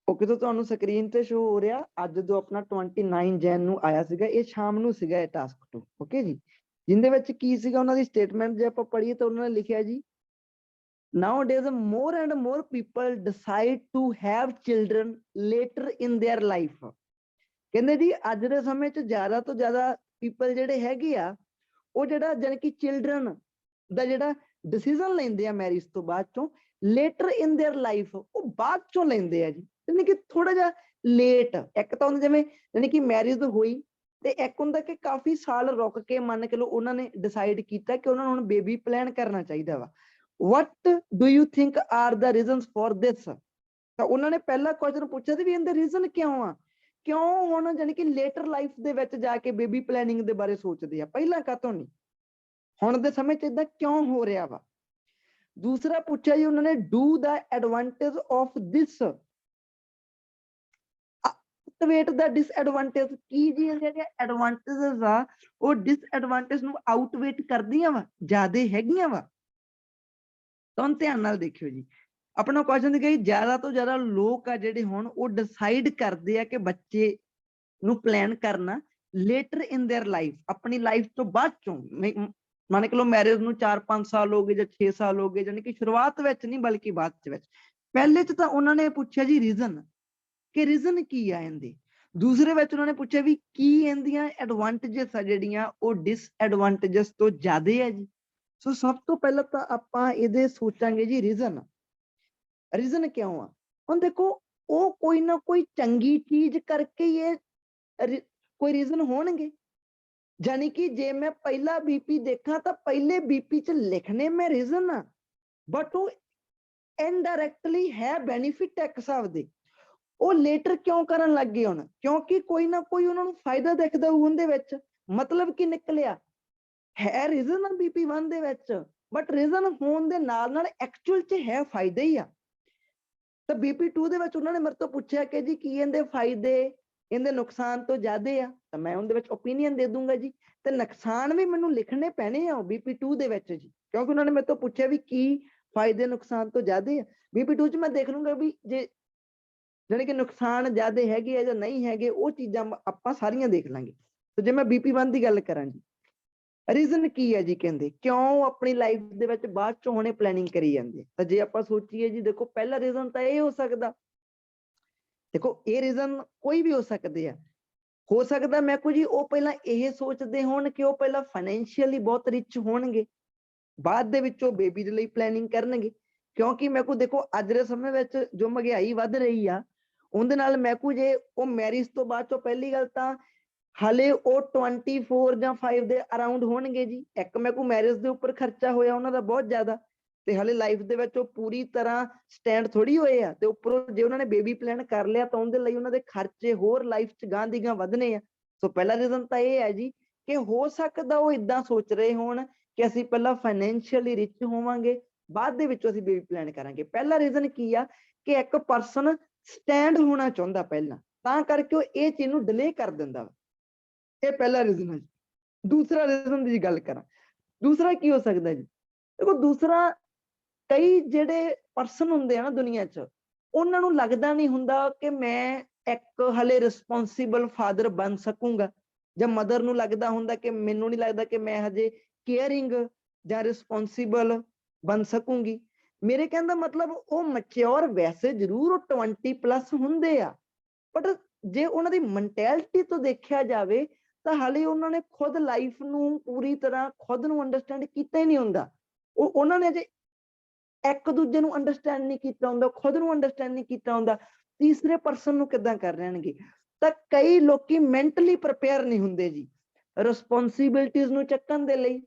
Okay, ਤਾਂ ਤੁਹਾਨੂੰ screen ਤੇ ਸ਼ੋ ਹੋ ਰਿਹਾ ਅੱਜ ਜੋ ਆਪਣਾ 29 ਜੈਨ ਨੂੰ ਆਇਆ ਸੀਗਾ, ਇਹ ਸ਼ਾਮ ਨੂੰ ਸੀਗਾ ਇਹ ਟਾਸਕ 2। ਓਕੇ ਜੀ, ਜਿੰਦੇ ਵਿੱਚ ਕੀ ਸੀਗਾ ਉਹਨਾਂ ਦੀ ਸਟੇਟਮੈਂਟ ਜੇ ਆਪਾਂ ਪੜ੍ਹੀਏ ਤਾਂ ਉਹਨਾਂ ਨੇ ਲਿਖਿਆ ਜੀ, nowadays more and more people decide to have children later in their life। ਕਹਿੰਦੇ ਜੀ ਅੱਜ ਦੇ ਸਮੇਂ 'ਚ ਜ਼ਿਆਦਾ ਤੋਂ ਜ਼ਿਆਦਾ ਪੀਪਲ ਜਿਹੜੇ ਹੈਗੇ ਆ ਉਹ ਜਿਹੜਾ ਜਾਣੀ ਕਿ ਚਿਲਡਰਨ ਦਾ ਜਿਹੜਾ ਡਿਸੀਜ਼ਨ ਲੈਂਦੇ ਆ ਮੈਰਿਜ ਤੋਂ ਬਾਅਦ ਚੋਂ ਲੇਟਰ ਇਨ देयर ਲਾਈਫ, ਉਹ ਬਾਅਦ ਚੋਂ ਲੈਂਦੇ ਆ ਜੀ, ਯਾਨੀ ਕਿ ਥੋੜਾ ਜਿਹਾ ਲੇਟ। ਇੱਕ ਤਾਂ ਹੁੰਦਾ ਜਿਵੇਂ ਯਾਨੀ ਕਿ ਮੈਰਿਜ ਹੋਈ ਤੇ ਇੱਕ ਹੁੰਦਾ ਕਿ ਕਾਫੀ ਸਾਲ ਰੁਕ ਕੇ ਮੰਨ ਕੇ ਲਓ ਉਹਨਾਂ ਨੇ ਡਿਸਾਈਡ ਕੀਤਾ ਕਿ ਉਹਨਾਂ ਨੂੰ ਹੁਣ ਬੇਬੀ ਪਲਾਨ ਕਰਨਾ ਚਾਹੀਦਾ ਵਾ। what do you think are the reasons for this? ਤਾਂ ਉਹਨਾਂ ਨੇ ਪਹਿਲਾ ਕੁਐਸਚਨ ਪੁੱਛਿਆ ਸੀ ਵੀ ਇਹਦੇ ਰੀਜ਼ਨ ਕਿਉਂ ਆ, ਕਿਉਂ ਹੁਣ ਜਾਨੀ ਕਿ ਲੇਟਰ ਲਾਈਫ ਦੇ ਵਿੱਚ ਜਾ ਕੇ ਬੇਬੀ ਪਲੈਨਿੰਗ ਦੇ ਬਾਰੇ ਸੋਚਦੇ ਆ, ਪਹਿਲਾਂ ਕਾਹਤੋਂ ਨਹੀਂ, ਹੁਣ ਦੇ ਸਮੇਂ 'ਚ ਇਦਾਂ ਕਿਉਂ ਹੋ ਰਿਹਾ ਵਾ। ਦੂਸਰਾ ਪੁੱਛਿਆ ਜੀ ਉਹਨਾਂ ਨੇ, do the advantage of this outweigh the disadvantage, ਕੀ ਜੀ ਜਿਹੜੀਆਂ ਐਡਵਾਂਟੇਜਸ ਆ ਉਹ ਡਿਸਐਡਵਾਂਟੇਜ ਨੂੰ ਆਊਟਵੇਟ ਕਰਦੀਆਂ ਵਾ, ਜ਼ਿਆਦੇ ਹੈਗੀਆਂ ਵਾ। ਤੁਹਾਨੂੰ ਧਿਆਨ ਨਾਲ ਦੇਖਿਓ ਜੀ, ਆਪਣਾ ਕੁਐਸਚਨ ਕਿ ਜ਼ਿਆਦਾ ਤੋਂ ਜ਼ਿਆਦਾ ਲੋਕ ਆ ਜਿਹੜੇ ਹੁਣ ਉਹ ਡਿਸਾਈਡ ਕਰਦੇ ਆ ਕਿ ਬੱਚੇ ਨੂੰ ਪਲਾਨ ਕਰਨਾ ਲੇਟਰ ਇਨ देयर ਲਾਈਫ, ਆਪਣੀ ਲਾਈਫ ਤੋਂ ਬਾਅਦ ਚੋਂ। ਮੰਨ ਕੇ ਲਓ ਮੈਰਿਜ ਨੂੰ 4-5 ਸਾਲ ਹੋ ਗਏ ਜਾਂ 6 ਸਾਲ ਹੋ ਗਏ, ਜਾਨੀ ਕਿ ਸ਼ੁਰੂਆਤ ਵਿੱਚ ਨਹੀਂ ਬਲਕਿ ਬਾਅਦ ਚ ਵਿੱਚ। ਪਹਿਲੇ ਚ ਤਾਂ ਉਹਨਾਂ ਨੇ ਪੁੱਛਿਆ ਜੀ ਰੀਜ਼ਨ, ਕਿ ਰੀਜ਼ਨ ਕੀ ਆ ਇਹਦੇ। ਦੂਸਰੇ ਵਿੱਚ ਉਹਨਾਂ ਨੇ ਪੁੱਛਿਆ ਵੀ ਕੀ ਇਹਦੀਆਂ ਐਡਵਾਂਟੇਜਸ ਆ ਜਿਹੜੀਆਂ ਉਹ ਡਿਸਐਡਵਾਂਟੇਜਸ ਤੋਂ ਜ਼ਿਆਦੇ ਆ ਜੀ। ਸੋ ਸਭ ਤੋਂ ਪਹਿਲਾਂ ਤਾਂ ਆਪਾਂ ਇਹਦੇ ਸੋਚਾਂਗੇ ਜੀ ਰੀਜ਼ਨ, ਰੀਜ਼ਨ ਕਿਉਂ ਆ। ਹੁਣ ਦੇਖੋ ਉਹ ਕੋਈ ਨਾ ਕੋਈ ਚੰਗੀ ਚੀਜ਼ ਕਰਕੇ ਹੀ ਇਹ ਕੋਈ ਰੀਜ਼ਨ ਹੋਣਗੇ, ਜਾਨੀ ਕਿ ਜੇ ਮੈਂ ਪਹਿਲਾ ਬੀਪੀ ਦੇਖਾਂ ਤਾਂ ਪਹਿਲੇ ਬੀਪੀ ਚ ਲਿਖਣੇ ਮੈਂ ਰੀਜ਼ਨ ਆ, ਬਟ ਉਹ ਇਨਡਾਇਰੈਕਟਲੀ ਹੈ ਬੈਨੀਫਿਟ ਇੱਕ ਹਿਸਾਬ ਦੇ। ਉਹ ਲੇਟਰ ਕਿਉਂ ਕਰਨ ਲੱਗ ਗਏ ਹੁਣ, ਕਿਉਂਕਿ ਕੋਈ ਨਾ ਕੋਈ ਉਹਨਾਂ ਨੂੰ ਫਾਇਦਾ ਦਿਖਦਾ ਉਹਦੇ ਵਿੱਚ। ਮਤਲਬ ਕੀ ਨਿਕਲਿਆ, ਹੈ ਰੀਜ਼ਨ ਆ ਬੀਪੀ 1 ਦੇ ਵਿੱਚ, ਬਟ ਰੀਜ਼ਨ ਹੋਣ ਦੇ ਨਾਲ ਨਾਲ ਐਕਚੁਅਲ ਚ ਹੈ ਫਾਇਦਾ ਹੀ ਆ। ਤਾਂ ਬੀਪੀ 2 ਦੇ ਵਿੱਚ ਉਹਨਾਂ ਨੇ ਮੇਰੇ ਤੋਂ ਪੁੱਛਿਆ ਕਿ ਜੀ ਕੀ ਇਹਦੇ ਫਾਇਦੇ ਇਹਦੇ ਨੁਕਸਾਨ ਤੋਂ ਜ਼ਿਆਦੇ ਆ, ਤਾਂ ਮੈਂ ਉਹਦੇ ਵਿੱਚ ਓਪੀਨੀਅਨ ਦੇ ਦੂੰਗਾ ਜੀ। ਤੇ ਨੁਕਸਾਨ ਵੀ ਮੈਨੂੰ ਲਿਖਣੇ ਪੈਣੇ ਆ ਬੀਪੀ 2 ਦੇ ਵਿੱਚ ਜੀ, ਕਿਉਂਕਿ ਉਹਨਾਂ ਨੇ ਮੇਰੇ ਤੋਂ ਪੁੱਛਿਆ ਵੀ ਕੀ ਫਾਇਦੇ ਨੁਕਸਾਨ ਤੋਂ ਜ਼ਿਆਦੇ ਆ। ਬੀਪੀ 2 ਚ ਮੈਂ ਦੇਖ ਲੂੰਗਾ ਵੀ ਜੇ ਜਾਣੀ ਕਿ ਨੁਕਸਾਨ ਜ਼ਿਆਦੇ ਹੈਗੇ ਆ ਜਾਂ ਨਹੀਂ ਹੈਗੇ, ਉਹ ਚੀਜ਼ਾਂ ਆਪਾਂ ਸਾਰੀਆਂ ਦੇਖ ਲਾਂਗੇ। ਤੇ ਜੇ ਮੈਂ ਬੀਪੀ 1 ਦੀ ਗੱਲ ਕਰਾਂ ਜੀ, ਰੀਜ਼ਨ ਕੀ ਹੈ ਜੀ, ਕਹਿੰਦੇ ਕਿਉਂ ਆਪਣੀ ਲਾਈਫ ਦੇ ਵਿੱਚ ਬਾਅਦ ਚੋਂ ਹੁਣੇ ਪਲੈਨਿੰਗ ਕਰੀ ਜਾਂਦੇ। ਤਾਂ ਜੇ ਆਪਾਂ ਸੋਚੀਏ ਜੀ, ਦੇਖੋ ਪਹਿਲਾ ਰੀਜ਼ਨ ਤਾਂ ਇਹ ਹੋ ਸਕਦਾ, ਦੇਖੋ ਇਹ ਰੀਜ਼ਨ ਕੋਈ ਵੀ ਹੋ ਸਕਦੇ ਆ। ਹੋ ਸਕਦਾ ਮੈਂ ਕੁਝ ਜੀ ਉਹ ਪਹਿਲਾਂ ਇਹ ਸੋਚਦੇ ਹੋਣ ਕਿ ਉਹ ਪਹਿਲਾਂ ਫਾਈਨੈਂਸ਼ੀਅਲੀ ਬਹੁਤ ਰਿਚ ਹੋਣਗੇ, ਬਾਅਦ ਦੇ ਵਿੱਚ ਉਹ ਬੇਬੀ ਦੇ ਲਈ ਪਲੈਨਿੰਗ ਕਰਨਗੇ। ਕਿਉਂਕਿ ਮੈਂ ਕੋ ਦੇਖੋ ਅੱਜ ਦੇ ਸਮੇਂ ਵਿੱਚ ਜੋ ਮਹਿੰਗਾਈ ਵੱਧ ਰਹੀ ਆ, ਉਹਦੇ ਨਾਲ ਮੈਂ ਕੋ ਜੇ ਉਹ ਮੈਰਿਜ ਤੋਂ ਬਾਅਦ ਚੋਂ ਪਹਿਲੀ ਗੱਲ ਤਾਂ ਹਾਲੇ ਉਹ 24 ਜਾਂ 5 ਦੇ ਅਰਾਊਂਡ ਹੋਣਗੇ ਜੀ। ਇੱਕ ਮੈਂ ਕੋ ਮੈਰਿਜ ਦੇ ਉੱਪਰ ਖਰਚਾ ਹੋਇਆ ਉਹਨਾਂ ਦਾ ਬਹੁਤ ਜ਼ਿਆਦਾ, ਤੇ ਹਾਲੇ ਲਾਈਫ ਦੇ ਵਿੱਚ ਉਹ ਪੂਰੀ ਤਰ੍ਹਾਂ ਸਟੈਂਡ ਥੋੜੀ ਹੋਏ ਆ। ਤੇ ਉੱਪਰੋਂ ਜੇ ਉਹਨਾਂ ਨੇ ਬੇਬੀ ਪਲਾਨ ਕਰ ਲਿਆ ਤਾਂ ਉਹਦੇ ਲਈ ਉਹਨਾਂ ਦੇ ਖਰਚੇ ਹੋਰ ਲਾਈਫ 'ਚ ਗਾਂ ਦੀ ਗਾਂ ਵਧਣੇ ਆ। ਸੋ ਪਹਿਲਾ ਰੀਜ਼ਨ ਤਾਂ ਇਹ ਹੈ ਜੀ ਕਿ ਹੋ ਸਕਦਾ ਉਹ ਇਦਾਂ ਸੋਚ ਰਹੇ ਹੋਣ ਕਿ ਅਸੀਂ ਪਹਿਲਾਂ ਫਾਈਨੈਂਸ਼ੀਅਲੀ ਰਿਚ ਹੋਵਾਂਗੇ, ਬਾਅਦ ਦੇ ਵਿੱਚੋਂ ਅਸੀਂ ਬੇਬੀ ਪਲਾਨ ਕਰਾਂਗੇ। ਪਹਿਲਾ ਰੀਜ਼ਨ ਕੀ ਆ ਕਿ ਇੱਕ ਪਰਸਨ ਸਟੈਂਡ ਹੋਣਾ ਚਾਹੁੰਦਾ ਪਹਿਲਾਂ, ਤਾਂ ਕਰਕੇ ਉਹ ਇਹ ਚੀਜ਼ ਨੂੰ ਡਿਲੇ ਕਰ ਦਿੰਦਾ ਵਾ। ਇਹ ਪਹਿਲਾ ਰੀਜ਼ਨ ਹੈ। ਦੂਸਰਾ ਰੀਜ਼ਨ ਦੀ ਗੱਲ ਕਰਾਂ, ਦੂਸਰਾ ਕੀ ਹੋ ਸਕਦਾ ਜੀ, ਦੇਖੋ ਦੂਸਰਾ ਕਈ ਜਿਹੜੇ ਪਰਸਨ ਹੁੰਦੇ ਆ ਨਾ ਦੁਨੀਆ 'ਚ, ਉਹਨਾਂ ਨੂੰ ਲੱਗਦਾ ਨਹੀਂ ਹੁੰਦਾ ਕਿ ਮੈਂ ਇੱਕ ਹਲੇ ਰਿਸਪੌਂਸਿਬਲ ਫਾਦਰ ਬਣ ਸਕੂੰਗਾ, ਜਾਂ ਮਦਰ ਨੂੰ ਲੱਗਦਾ ਹੁੰਦਾ ਕਿ ਮੈਨੂੰ ਨਹੀਂ ਲੱਗਦਾ ਕਿ ਮੈਂ ਹਜੇ ਕੇਅਰਿੰਗ ਜਾਂ ਰਿਸਪੌਂਸਿਬਲ ਬਣ ਸਕੂੰਗੀ। ਮੇਰੇ ਕਹਿਣ ਦਾ ਮਤਲਬ ਉਹ ਮੈਚਿਓਰ ਵੈਸੇ ਜ਼ਰੂਰ ਉਹ 20+ ਹੁੰਦੇ ਆ, ਬਟ ਜੇ ਉਹਨਾਂ ਦੀ ਮੈਂਟੈਲਿਟੀ ਤੋਂ ਦੇਖਿਆ ਜਾਵੇ ਤਾਂ ਹਾਲੇ ਉਹਨਾਂ ਨੇ ਖੁਦ ਲਾਈਫ ਨੂੰ ਪੂਰੀ ਤਰ੍ਹਾਂ ਖੁਦ ਨੂੰ ਅੰਡਰਸਟੈਂਡ ਕੀਤਾ ਹੀ ਨਹੀਂ ਹੁੰਦਾ। ਉਹਨਾਂ ਨੇ ਅਜੇ ਇੱਕ ਦੂਜੇ ਨੂੰ ਅੰਡਰਸਟੈਂਡ ਨਹੀਂ ਕੀਤਾ ਹੁੰਦਾ, ਖੁਦ ਨੂੰ ਅੰਡਰਸਟੈਂਡ ਨਹੀਂ ਕੀਤਾ ਹੁੰਦਾ, ਤੀਸਰੇ ਪਰਸਨ ਨੂੰ ਕਿੱਦਾਂ ਕਰ ਲੈਣਗੇ। ਤਾਂ ਕਈ ਲੋਕੀ ਮੈਂਟਲੀ ਪ੍ਰਿਪੇਅਰ ਨਹੀਂ ਹੁੰਦੇ ਜੀ ਰਿਸਪੌਂਸਿਬਿਲਟੀਜ਼ ਨੂੰ ਚੱਕਣ ਦੇ ਲਈ,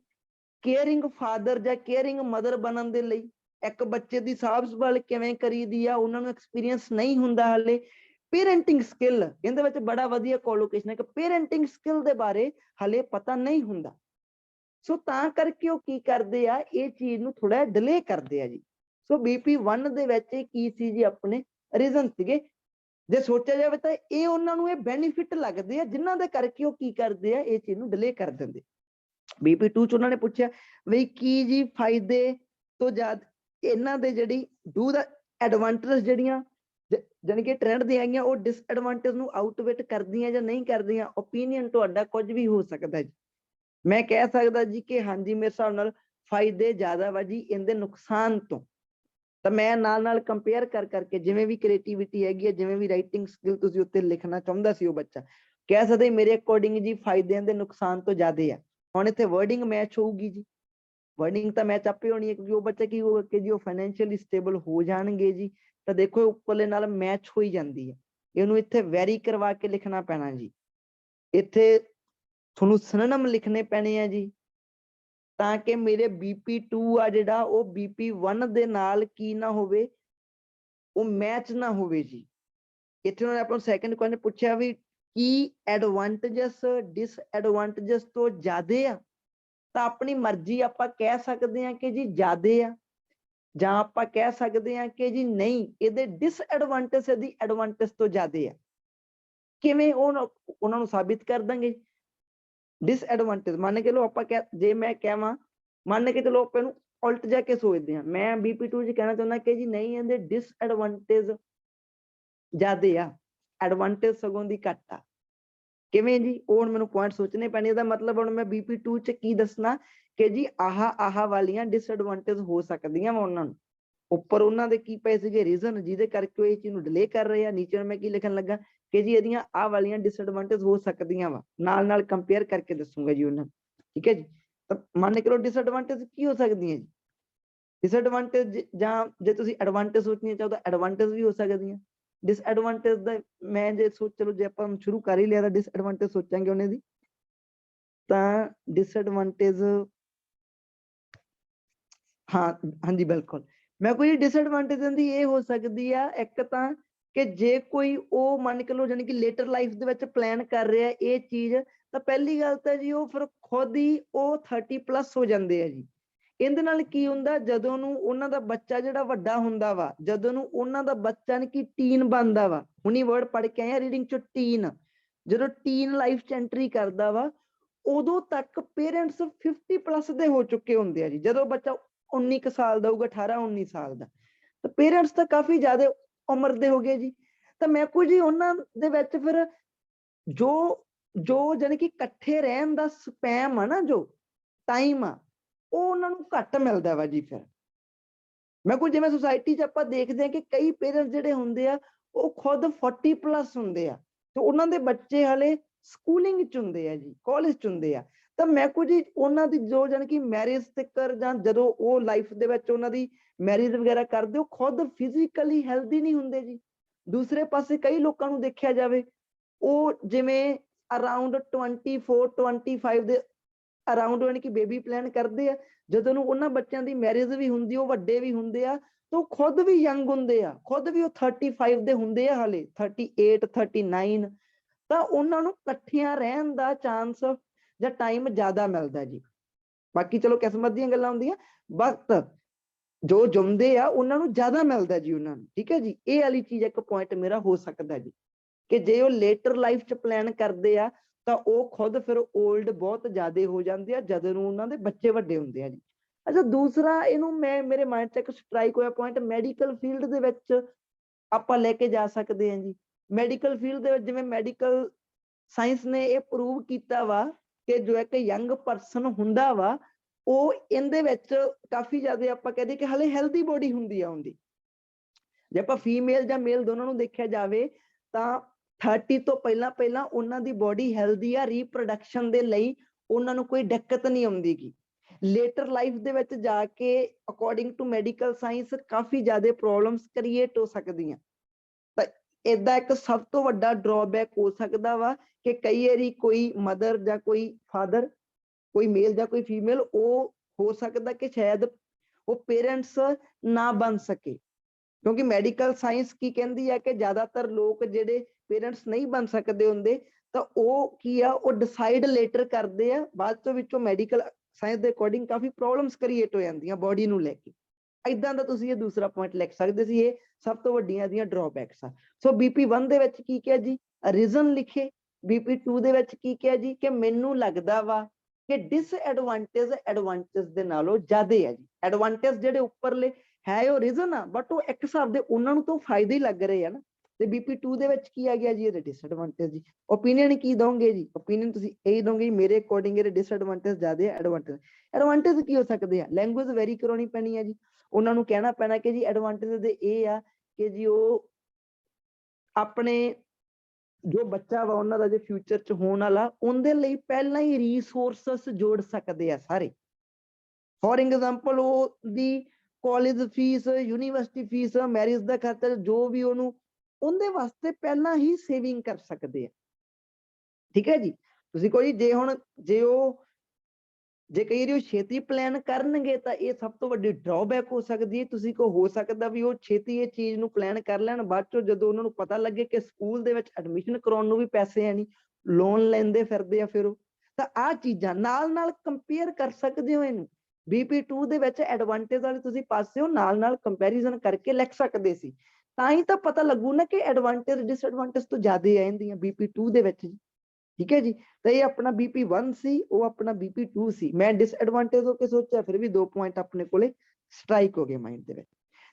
ਕੇਅਰਿੰਗ ਫਾਦਰ ਜਾਂ ਕੇਅਰਿੰਗ ਮਦਰ ਬਣਨ ਦੇ ਲਈ। ਇੱਕ ਬੱਚੇ ਦੀ ਸਾਂਭ ਸੰਭਾਲ ਕਿਵੇਂ ਕਰੀਦੀ ਆ ਉਹਨਾਂ ਨੂੰ ਐਕਸਪੀਰੀਅੰਸ ਨਹੀਂ ਹੁੰਦਾ ਹਾਲੇ। ਪੇਰੈਂਟਿੰਗ ਸਕਿੱਲ ਇਹਦੇ ਵਿੱਚ ਬੜਾ ਵਧੀਆ ਕੋਲੋਕੇਸ਼ਨ ਹੈ ਕਿ ਪੇਰੈਂਟਿੰਗ ਸਕਿੱਲ ਦੇ ਬਾਰੇ ਹਾਲੇ ਪਤਾ ਨਹੀਂ ਹੁੰਦਾ। ਸੋ ਤਾਂ ਕਰਕੇ ਉਹ ਕੀ ਕਰਦੇ ਆ, ਇਹ ਚੀਜ਼ ਨੂੰ ਥੋੜਾ ਡਿਲੇ ਕਰਦੇ ਆ ਜੀ। ਸੋ ਬੀਪੀ 1 ਦੇ ਵਿੱਚ ਕੀ ਸੀ ਜੀ, ਆਪਣੇ ਰੀਜ਼ਨ ਸੀਗੇ। ਜੇ ਸੋਚਿਆ ਜਾਵੇ ਤਾਂ ਇਹ ਉਹਨਾਂ ਨੂੰ ਇਹ ਬੈਨੀਫਿਟ ਲੱਗਦੇ ਆ ਜਿਨ੍ਹਾਂ ਦੇ ਕਰਕੇ ਉਹ ਕੀ ਕਰਦੇ ਆ, ਇਹ ਚੀਜ਼ ਨੂੰ ਡਿਲੇ ਕਰ ਦਿੰਦੇ। ਬੀਪੀ 2 ਚ ਉਹਨਾਂ ਨੇ ਪੁੱਛਿਆ ਵੀ ਕੀ ਜੀ ਫਾਇਦੇ ਤੋਂ ਜ਼ਿਆਦਾ ਇਹਨਾਂ ਦੇ ਜਿਹੜੀ ਡੂ ਦਾ ਐਡਵਾਂਟੇਜ ਜਿਹੜੀਆਂ ਜਾਣੀ ਕਿ ਟ੍ਰੈਂਡ ਦੀਆਂ ਆਈਆਂ ਉਹ ਡਿਸਐਡਵਾਂਟੇਜ ਨੂੰ ਆਊਟਵੇਟ ਕਰਦੀਆਂ ਜਾਂ ਨਹੀਂ ਕਰਦੀਆਂ, ਓਪੀਨੀਅਨ ਤੁਹਾਡਾ ਕੁਝ ਵੀ ਹੋ ਸਕਦਾ ਜੀ। ਮੈਂ ਕਹਿ ਸਕਦਾ ਜੀ ਕਿ ਹਾਂਜੀ ਮੇਰੇ ਹਿਸਾਬ ਨਾਲ ਫਾਇਦੇ ਜ਼ਿਆਦਾ ਵਾ ਜੀ ਇਹਦੇ ਨੁਕਸਾਨ ਤੋਂ। ਤਾਂ ਮੈਂ ਨਾਲ ਕੰਪੇਅਰ ਕਰਕੇ ਜਿਵੇਂ ਵੀ ਕ੍ਰੀਏਟੀਵਿਟੀ ਹੈਗੀ ਹੈ, ਜਿਵੇਂ ਵੀ ਰਾਈਟਿੰਗ ਸਕਿੱਲ ਤੁਸੀਂ ਉੱਤੇ ਲਿਖਣਾ ਚਾਹੁੰਦਾ ਸੀ ਉਹ ਬੱਚਾ, ਕਹਿ ਸਕਦੇ ਮੇਰੇ ਅਕੋਰਡਿੰਗ ਜੀ ਫਾਇਦਿਆਂ ਦੇ ਨੁਕਸਾਨ ਤੋਂ ਜ਼ਿਆਦਾ ਆ। ਹੁਣ ਇੱਥੇ ਵਰਡਿੰਗ ਮੈਚ ਹੋਊਗੀ ਜੀ, ਵਰਡਿੰਗ ਤਾਂ ਮੈਚ ਆਪੇ ਹੋਣੀ ਹੈ ਕਿਉਂਕਿ ਉਹ ਬੱਚਾ ਕੀ ਹੋਊਗਾ ਕਿ ਜੀ ਉਹ ਫਾਈਨੈਂਸ਼ੀਅਲੀ ਸਟੇਬਲ ਹੋ ਜਾਣਗੇ ਜੀ। ਤਾਂ ਦੇਖੋ ਉੱਪਰਲੇ ਨਾਲ ਮੈਚ ਹੋਈ ਜਾਂਦੀ ਹੈ, ਇਹਨੂੰ ਇੱਥੇ ਵੈਰੀ ਕਰਵਾ ਕੇ ਲਿਖਣਾ ਪੈਣਾ ਜੀ। ਇੱਥੇ ਤੁਹਾਨੂੰ ਸਿਨੋਨਿਮ ਲਿਖਣੇ ਪੈਣੇ ਆ ਜੀ, ਤਾਂ ਕਿ ਮੇਰੇ BP2 ਆ ਜਿਹੜਾ ਉਹ BP1 ਦੇ ਨਾਲ ਕੀ ਨਾ ਹੋਵੇ, ਉਹ ਮੈਚ ਨਾ ਹੋਵੇ ਜੀ। ਇੱਥੇ ਉਹਨਾਂ ਨੇ ਆਪਾਂ ਸੈਕੰਡ ਕੁਐਸਚਨ ਪੁੱਛਿਆ ਵੀ ਕੀ ਐਡਵਾਂਟੇਜਸ ਡਿਸਐਡਵਾਂਟੇਜਸ ਤੋਂ ਜ਼ਿਆਦੇ ਆ, ਤਾਂ ਆਪਣੀ ਮਰਜ਼ੀ ਆਪਾਂ ਕਹਿ ਸਕਦੇ ਹਾਂ ਕਿ ਜੀ ਜ਼ਿਆਦੇ ਆ, ਜਾਂ ਆਪਾਂ ਕਹਿ ਸਕਦੇ ਹਾਂ ਕਿ ਜੀ ਨਹੀਂ ਇਹਦੇ ਡਿਸਐਡਵਾਂਟੇਜ ਦੀ ਐਡਵਾਂਟੇਜ ਤੋਂ ਜ਼ਿਆਦੇ ਆ। ਕਿਵੇਂ ਉਹਨਾਂ ਨੂੰ ਸਾਬਿਤ ਕਰ ਦਾਂਗੇ। ਡਿਸਐਡਵਾਂਟੇਜ ਮੰਨ ਕੇ ਲੋ ਆਪਾਂ ਜੇ ਮੈਂ ਕਹਾਂ ਮੰਨ ਕੇ ਚਲੋ ਆਪਾਂ ਨੂੰ ਉਲਟ ਜਾ ਕੇ ਸੋਚਦੇ ਹਾਂ, ਮੈਂ BP2 ਚ ਕਹਿਣਾ ਚਾਹੁੰਦਾ ਕਿ ਜੀ ਨਹੀਂ ਇਹਦੇ ਡਿਸਐਡਵਾਂਟੇਜ ਜ਼ਿਆਦੇ ਆ, ਐਡਵਾਂਟੇਜ ਸਗੋਂ ਦੀ ਘੱਟ ਆ। ਕਿਵੇਂ ਜੀ, ਉਹ ਹੁਣ ਮੈਨੂੰ ਪੁਆਇੰਟ ਸੋਚਣੇ ਪੈਣੇ। ਇਹਦਾ ਮਤਲਬ ਹੁਣ ਮੈਂ BP2 ਚ ਕੀ ਦੱਸਣਾ ਕਿ ਜੀ ਆਹ ਵਾਲੀਆਂ ਡਿਸਐਡਵਾਂਟੇਜ ਹੋ ਸਕਦੀਆਂ ਵਾ ਉਹਨਾਂ ਨੂੰ। ਉੱਪਰ ਉਹਨਾਂ ਦੇ ਕੀ ਪਏ ਸੀਗੇ ਰੀਜ਼ਨ ਜਿਹਦੇ ਕਰਕੇ ਉਹ ਇਹ ਚੀਜ਼ ਨੂੰ ਡਿਲੇ ਕਰ ਰਹੇ ਆ, ਨੀਚੇ ਮੈਂ ਕੀ ਲਿਖਣ ਲੱਗਾ ਕਿ ਜੀ ਇਹਦੀਆਂ ਆਹ ਵਾਲੀਆਂ ਡਿਸਐਡਵਾਂਟੇਜ ਹੋ ਸਕਦੀਆਂ ਵਾ, ਨਾਲ ਕੰਪੇਅਰ ਕਰਕੇ ਦੱਸੂਗਾ ਜੀ ਉਹਨਾਂ ਨੂੰ। ਠੀਕ ਹੈ ਜੀ, ਤਾਂ ਮੰਨ ਕੇ ਲੋ ਡਿਸਐਡਵਾਂਟੇਜ ਕੀ ਹੋ ਸਕਦੀਆਂ ਜੀ। ਡਿਸਐਡਵਾਂਟੇਜ ਜਾਂ ਜੇ ਤੁਸੀਂ ਐਡਵਾਂਟੇਜ ਸੋਚਣੀ ਚਾਹੋ ਤਾਂ ਐਡਵਾਂਟੇਜ ਵੀ ਹੋ ਸਕਦੀਆਂ। ਡਿਸਐਡਵਾਂਟੇਜ ਦਾ ਮੈਂ ਜੇ ਚਲੋ ਜੇ ਆਪਾਂ ਸ਼ੁਰੂ ਕਰ ਹੀ ਲਿਆ ਤਾਂ ਡਿਸਐਡਵਾਂਟੇਜ ਸੋਚਾਂਗੇ ਉਹਨੇ ਦੀ, ਤਾਂ ਡਿਸਐਡਵਾਂਟੇਜ ਹਾਂਜੀ ਬਿਲਕੁਲ ਮੈਂ ਕੋਈ ਡਿਸਐਡਵਾਂਟੇਜ ਦੀ ਇਹ ਹੋ ਸਕਦੀ ਆ, ਇੱਕ ਤਾਂ ਕਿ ਜੇ ਕੋਈ ਉਹ ਮੰਨ ਕੇ ਲੋ ਜਾਨੀ ਕਿ ਲੇਟਰ ਲਾਈਫ ਦੇ ਵਿੱਚ ਪਲਾਨ ਕਰ ਰਿਹਾ ਇਹ ਚੀਜ਼, ਤਾਂ ਪਹਿਲੀ ਗੱਲ ਤਾਂ ਜੀ ਉਹ ਫਿਰ ਖੁਦ ਹੀ ਉਹ 30+ ਹੋ ਜਾਂਦੇ ਆ ਜੀ। ਇਹਦੇ ਨਾਲ ਕੀ ਹੁੰਦਾ, ਜਦੋਂ ਨੂੰ ਉਹਨਾਂ ਦਾ ਬੱਚਾ ਜਿਹੜਾ ਵੱਡਾ ਹੁੰਦਾ ਵਾ, ਜਦੋਂ ਨੂੰ ਉਹਨਾਂ ਦਾ ਬੱਚਾ ਕਿ ਟੀਨ ਬਣਦਾ ਵਾ, ਹੁਣੀ ਵਰਡ ਪੜ੍ਹ ਕੇ ਆਏ ਰੀਡਿੰਗ ਚ ਟੀਨ, ਜਦੋਂ ਟੀਨ ਲਾਈਫ ਚ ਐਂਟਰੀ ਕਰਦਾ ਵਾ ਉਦੋਂ ਤੱਕ ਪੇਰੈਂਟਸ 50+ ਦੇ ਹੋ ਚੁੱਕੇ ਹੁੰਦੇ ਆ ਜੀ। ਜਦੋਂ ਬੱਚਾ 19 ਸਾਲ ਦਾ ਹੋਊਗਾ, 18-19 ਸਾਲ ਦਾ, ਤਾਂ ਪੇਰੈਂਟਸ ਤਾਂ ਕਾਫੀ ਜ਼ਿਆਦਾ ਉਮਰ ਦੇ ਹੋ ਗਏ ਜੀ। ਤਾਂ ਮੈਂ ਕੁਝ ਜੀ ਉਹਨਾਂ ਦੇ ਵਿੱਚ ਫਿਰ ਜੋ ਜਾਨੀ ਕਿ ਇਕੱਠੇ ਰਹਿਣ ਦਾ ਸਪੈਮ ਆ ਨਾ, ਜੋ ਟਾਈਮ ਆ, ਉਹ ਉਹਨਾਂ ਨੂੰ ਘੱਟ ਮਿਲਦਾ ਵਾ ਜੀ। ਫਿਰ ਮੈਂ ਕੁਝ ਜਿਵੇਂ ਸੁਸਾਇਟੀ 'ਚ ਆਪਾਂ ਦੇਖਦੇ ਹਾਂ ਕਿ ਕਈ ਪੇਰੈਂਟਸ ਜਿਹੜੇ ਹੁੰਦੇ ਆ ਉਹ ਖੁਦ 40+ ਹੁੰਦੇ ਆ, ਤੇ ਉਹਨਾਂ ਦੇ ਬੱਚੇ ਹਾਲੇ ਸਕੂਲਿੰਗ 'ਚ ਹੁੰਦੇ ਆ ਜੀ, ਕਾਲਜ 'ਚ ਹੁੰਦੇ ਆ। ਤਾਂ ਮੈਂ ਕੁਝ ਉਹਨਾਂ ਦੀ ਜੋ ਜਾਨੀ ਕਿ ਮੈਰਿਜ ਤੱਕ ਜਾਂ ਜਦੋਂ ਉਹ ਲਾਈਫ ਦੇ ਵਿੱਚ ਉਹਨਾਂ ਦੀ ਮੈਰਿਜ ਵਗੈਰਾ ਕਰਦੇ, ਉਹ ਖੁਦ ਫਿਜ਼ੀਕਲੀ ਹੈਲਦੀ ਨਹੀਂ ਹੁੰਦੇ ਜੀ। ਦੂਸਰੇ ਪਾਸੇ ਕਈ ਲੋਕਾਂ ਨੂੰ ਦੇਖਿਆ ਜਾਵੇ, ਉਹ ਜਿਵੇਂ ਅਰਾਊਂਡ 24-25 ਦੇ ਅਰਾਊਂਡ ਯਾਨੀ ਕਿ ਬੇਬੀ ਪਲਾਨ ਕਰਦੇ ਆ, ਜਦੋਂ ਨੂੰ ਉਹਨਾਂ ਬੱਚਿਆਂ ਦੀ ਮੈਰਿਜ ਵੀ ਹੁੰਦੀ, ਉਹ ਵੱਡੇ ਵੀ ਹੁੰਦੇ ਆ, ਤਾਂ ਉਹ ਖੁਦ ਵੀ ਯੰਗ ਹੁੰਦੇ ਆ, ਖੁਦ ਵੀ ਉਹ 35 ਦੇ ਹੁੰਦੇ ਆ, ਹਾਲੇ 38-39, ਤਾਂ ਉਹਨਾਂ ਨੂੰ ਇਕੱਠਿਆਂ ਰਹਿਣ ਦਾ ਚਾਂਸ ਜਾਂ ਟਾਈਮ ਜ਼ਿਆਦਾ ਮਿਲਦਾ ਜੀ। ਬਾਕੀ ਚਲੋ ਕਿਸਮਤ ਦੀਆਂ ਗੱਲਾਂ ਹੁੰਦੀਆਂ, ਬਟ ਜੋ ਜੰਮਦੇ ਆ ਉਹਨਾਂ ਨੂੰ ਜ਼ਿਆਦਾ ਮਿਲਦਾ ਜੀ ਉਹਨਾਂ ਨੂੰ। ਠੀਕ ਹੈ ਜੀ, ਇਹ ਵਾਲੀ ਚੀਜ਼ ਇੱਕ ਪੁਆਇੰਟ ਮੇਰਾ ਹੋ ਸਕਦਾ ਜੀ, ਕਿ ਜੇ ਉਹ ਲੇਟਰ ਲਾਈਫ 'ਚ ਪਲਾਨ ਕਰਦੇ ਆ ਤਾਂ ਉਹ ਖੁਦ ਫਿਰ 올ਡ ਬਹੁਤ ਜ਼ਿਆਦਾ ਹੋ ਜਾਂਦੇ ਆ ਜਦੋਂ ਨੂੰ ਉਹਨਾਂ ਦੇ ਬੱਚੇ ਵੱਡੇ ਹੁੰਦੇ ਆ ਜੀ। ਅੱਛਾ, ਦੂਸਰਾ ਇਹਨੂੰ ਮੇਰੇ ਮਾਈਂਡ 'ਚ ਇੱਕ ਸਟ੍ਰਾਈਕ ਹੋਇਆ ਪੁਆਇੰਟ, ਮੈਡੀਕਲ ਫੀਲਡ ਦੇ ਵਿੱਚ ਆਪਾਂ ਲੈ ਕੇ ਜਾ ਸਕਦੇ ਹਾਂ ਜੀ। ਮੈਡੀਕਲ ਫੀਲਡ ਦੇ ਵਿੱਚ ਜਿਵੇਂ ਮੈਡੀਕਲ ਸਾਇੰਸ ਨੇ ਇਹ ਪ੍ਰੂਵ ਕੀਤਾ ਵਾ ਕਿ ਜੋ ਇੱਕ ਯੰਗ ਪਰਸਨ ਹੁੰਦਾ ਵਾ, ਉਹ ਇਹਦੇ ਵਿੱਚ ਕਾਫੀ ਜ਼ਿਆਦਾ ਆਪਾਂ ਕਹਦੇ ਕਿ ਹਾਲੇ ਹੈਲਦੀ ਬੋਡੀ ਹੁੰਦੀ ਆ ਉਹਦੀ। ਜੇ ਆਪਾਂ ਫੀਮੇਲ ਜਾਂ ਮੇਲ ਦੋਨਾਂ ਨੂੰ ਦੇਖਿਆ ਜਾਵੇ ਤਾਂ 30 ਤੋਂ ਪਹਿਲਾਂ ਉਹਨਾਂ ਦੀ ਬੋਡੀ ਹੈਲਦੀ ਆ, ਰੀਪਰੋਡਕਸ਼ਨ ਦੇ ਲਈ ਉਹਨਾਂ ਨੂੰ ਕੋਈ ਦਿੱਕਤ ਨਹੀਂ ਆਉਂਦੀ ਗੀ। ਲੇਟਰ ਲਾਈਫ ਦੇ ਵਿੱਚ ਜਾ ਕੇ ਅਕੋਰਡਿੰਗ ਟੂ ਮੈਡੀਕਲ ਸਾਇੰਸ ਕਾਫੀ ਜ਼ਿਆਦਾ ਪ੍ਰੋਬਲਮਸ ਕ੍ਰੀਏਟ ਹੋ ਸਕਦੀਆਂ। ਤਾਂ ਏਦਾਂ ਇੱਕ ਸਭ ਤੋਂ ਵੱਡਾ ਡਰਾਬੈਕ ਹੋ ਸਕਦਾ ਵਾ ਕਿ ਕਈ ਵਾਰੀ ਕੋਈ ਮਦਰ ਜਾਂ ਕੋਈ ਫਾਦਰ, ਕੋਈ ਮੇਲ ਜਾਂ ਕੋਈ ਫੀਮੇਲ, ਉਹ ਹੋ ਸਕਦਾ ਕਿ ਸ਼ਾਇਦ ਉਹ ਪੇਰੈਂਟਸ ਨਾ ਬਣ ਸਕੇ, ਕਿਉਂਕਿ ਮੈਡੀਕਲ ਸਾਇੰਸ ਕੀ ਕਹਿੰਦੀ ਹੈ ਕਿ ਜ਼ਿਆਦਾਤਰ ਲੋਕ ਜਿਹੜੇ ਪੇਰੈਂਟਸ ਨਹੀਂ ਬਣ ਸਕਦੇ ਹੁੰਦੇ, ਤਾਂ ਉਹ ਕੀ ਆ, ਉਹ ਡਿਸਾਈਡ ਲੇਟਰ ਕਰਦੇ ਆ, ਬਾਅਦ ਤੋਂ ਵਿੱਚੋਂ ਮੈਡੀਕਲ ਸਾਇੰਸ ਦੇ ਅਕੋਰਡਿੰਗ ਕਾਫੀ ਪ੍ਰੋਬਲਮਸ ਕ੍ਰੀਏਟ ਹੋ ਜਾਂਦੀਆਂ ਬੋਡੀ ਨੂੰ ਲੈ ਕੇ। ਏਦਾਂ ਦਾ ਤੁਸੀਂ ਇਹ ਦੂਸਰਾ ਪੁਆਇੰਟ ਲਿਖ ਸਕਦੇ ਸੀ, ਇਹ ਸਭ ਤੋਂ ਵੱਡੀਆਂ ਇਹਦੀਆਂ ਡਰਾਬੈਕਸ ਆ। ਸੋ BP1 ਦੇ ਵਿੱਚ ਕੀ ਕਿਹਾ ਜੀ, ਰੀਜ਼ਨ ਲਿਖੇ। BP2 ਦੇ ਵਿੱਚ ਕੀ ਕਿਹਾ ਜੀ, ਕਿ ਮੈਨੂੰ ਲੱਗਦਾ ਵਾ ਕਿ ਡਿਸਐਡਵਾਂਟੇਜ ਐਡਵਾਂਟੇਜ ਦੇ ਨਾਲੋਂ ਜ਼ਿਆਦਾ ਹੈ ਜੀ। ਐਡਵਾਂਟੇਜ ਜਿਹੜੇ ਉੱਪਰਲੇ ਹੈ ਉਹ ਰੀਜ਼ਨ ਆ, ਬਟ ਉਹ ਇੱਕ ਹਿਸਾਬ ਦੇ ਉਹਨਾਂ ਨੂੰ ਤਾਂ ਫਾਇਦੇ ਹੀ ਲੱਗ ਰਹੇ ਆ ਨਾ। ਤੇ BP2 ਦੇ ਵਿੱਚ ਕੀ ਆ ਗਿਆ ਜੀ, ਇਹਦੇ ਡਿਸਐਡਵਾਂਟੇਜ ਜੀ। ਓਪੀਨੀਅਨ ਕੀ ਦੋਗੇ ਜੀ, ਓਪੀਨੀਅਨ ਤੁਸੀਂ ਇਹੀ ਦੋਗੇ ਮੇਰੇ ਅਕੋਰਡਿੰਗ ਇਹਦੇ ਡਿਸਐਡਵਾਂਟੇਜ ਜ਼ਿਆਦਾ ਹੈ ਐਡਵਾਂਟੇਜ। ਐਡਵਾਂਟੇਜ ਕੀ ਹੋ ਸਕਦੇ ਆ, ਲੈਂਗੁਏਜ ਵੈਰੀ ਕਰਾਉਣੀ ਪੈਣੀ ਹੈ ਜੀ, ਉਹਨਾਂ ਨੂੰ ਕਹਿਣਾ ਪੈਣਾ ਕਿ ਜੀ ਐਡਵਾਂਟੇਜ ਦੇ ਇਹ ਆ ਕਿ ਜੀ ਉਹ ਆਪਣੇ ਜੋ ਬੱਚਾ ਵਾ ਉਹਨਾਂ ਦਾ ਜੇ ਫਿਊਚਰ ਚ ਹੋਣ ਵਾਲਾ, ਉਹਦੇ ਲਈ ਪਹਿਲਾਂ ਹੀ ਰਿਸੋਰਸਸ ਜੋੜ ਸਕਦੇ ਆ ਸਾਰੇ। ਫੋਰ ਐਗਜ਼ਾਮਪਲ ਉਹਦੀ college fees, university fees, marriage ਦਾ ਖਰਚਾ, ਜੋ ਵੀ ਉਹਨੂੰ ਉਹਦੇ ਵਾਸਤੇ ਪਹਿਲਾਂ ਹੀ ਸੇਵਿੰਗ ਕਰ ਸਕਦੇ ਆ। ਠੀਕ ਹੈ ਜੀ, ਤੁਸੀਂ ਕੋਈ ਜੇ ਕਈ ਵਾਰੀ ਉਹ ਛੇਤੀ ਪਲਾਨ ਕਰਨਗੇ ਤਾਂ ਇਹ ਸਭ ਤੋਂ ਵੱਡੀ ਡਰਾਬੈਕ ਹੋ ਸਕਦੀ ਹੈ। ਤੁਸੀਂ ਕੋ ਹੋ ਸਕਦਾ ਵੀ ਉਹ ਛੇਤੀ ਇਹ ਚੀਜ਼ ਨੂੰ ਪਲਾਨ ਕਰ ਲੈਣ, ਬਾਅਦ ਚੋਂ ਜਦੋਂ ਉਹਨਾਂ ਨੂੰ ਪਤਾ ਲੱਗੇ ਕਿ ਸਕੂਲ ਦੇ ਵਿੱਚ ਐਡਮਿਸ਼ਨ ਕਰਾਉਣ ਨੂੰ ਵੀ ਪੈਸੇ ਹੈ ਨਹੀਂ, ਲੋਨ ਲੈਂਦੇ ਫਿਰਦੇ ਆ ਫਿਰ ਉਹ, ਤਾਂ ਆਹ ਚੀਜ਼ਾਂ ਨਾਲ ਨਾਲ ਕੰਪੇਅਰ ਕਰ ਸਕਦੇ ਹੋ ਇਹਨੂੰ। BP2 ਦੇ ਵਿੱਚ ਐਡਵਾਂਟੇਜ ਵਾਲੇ ਤੁਸੀਂ ਪਾਸੇ ਹੋ, ਨਾਲ ਨਾਲ ਕੰਪੈਰੀਜ਼ਨ ਕਰਕੇ ਲਿਖ ਸਕਦੇ ਸੀ, ਤਾਂ ਹੀ ਤਾਂ ਪਤਾ ਲੱਗੂ ਨਾ ਕਿ ਐਡਵਾਂਟੇਜ ਡਿਸਐਡਵਾਂਟੇਜ ਤੋਂ ਜ਼ਿਆਦਾ ਆ ਜਾਂਦੀਆਂ BP2 ਦੇ ਵਿੱਚ ਜੀ। ਠੀਕ ਹੈ ਜੀ, ਤਾਂ ਇਹ ਆਪਣਾ BP1 ਸੀ, ਉਹ ਆਪਣਾ BP2 ਸੀ। ਮੈਂ ਡਿਸਐਡਵਾਂਟੇਜ ਹੋ ਕੇ ਸੋਚਿਆ, ਫਿਰ ਵੀ 2 ਪੁਆਇੰਟ ਆਪਣੇ ਕੋਲੇ ਸਟ੍ਰਾਈਕ ਹੋ ਗਏ ਮਾਈਂਡ ਦੇ ਵਿੱਚ।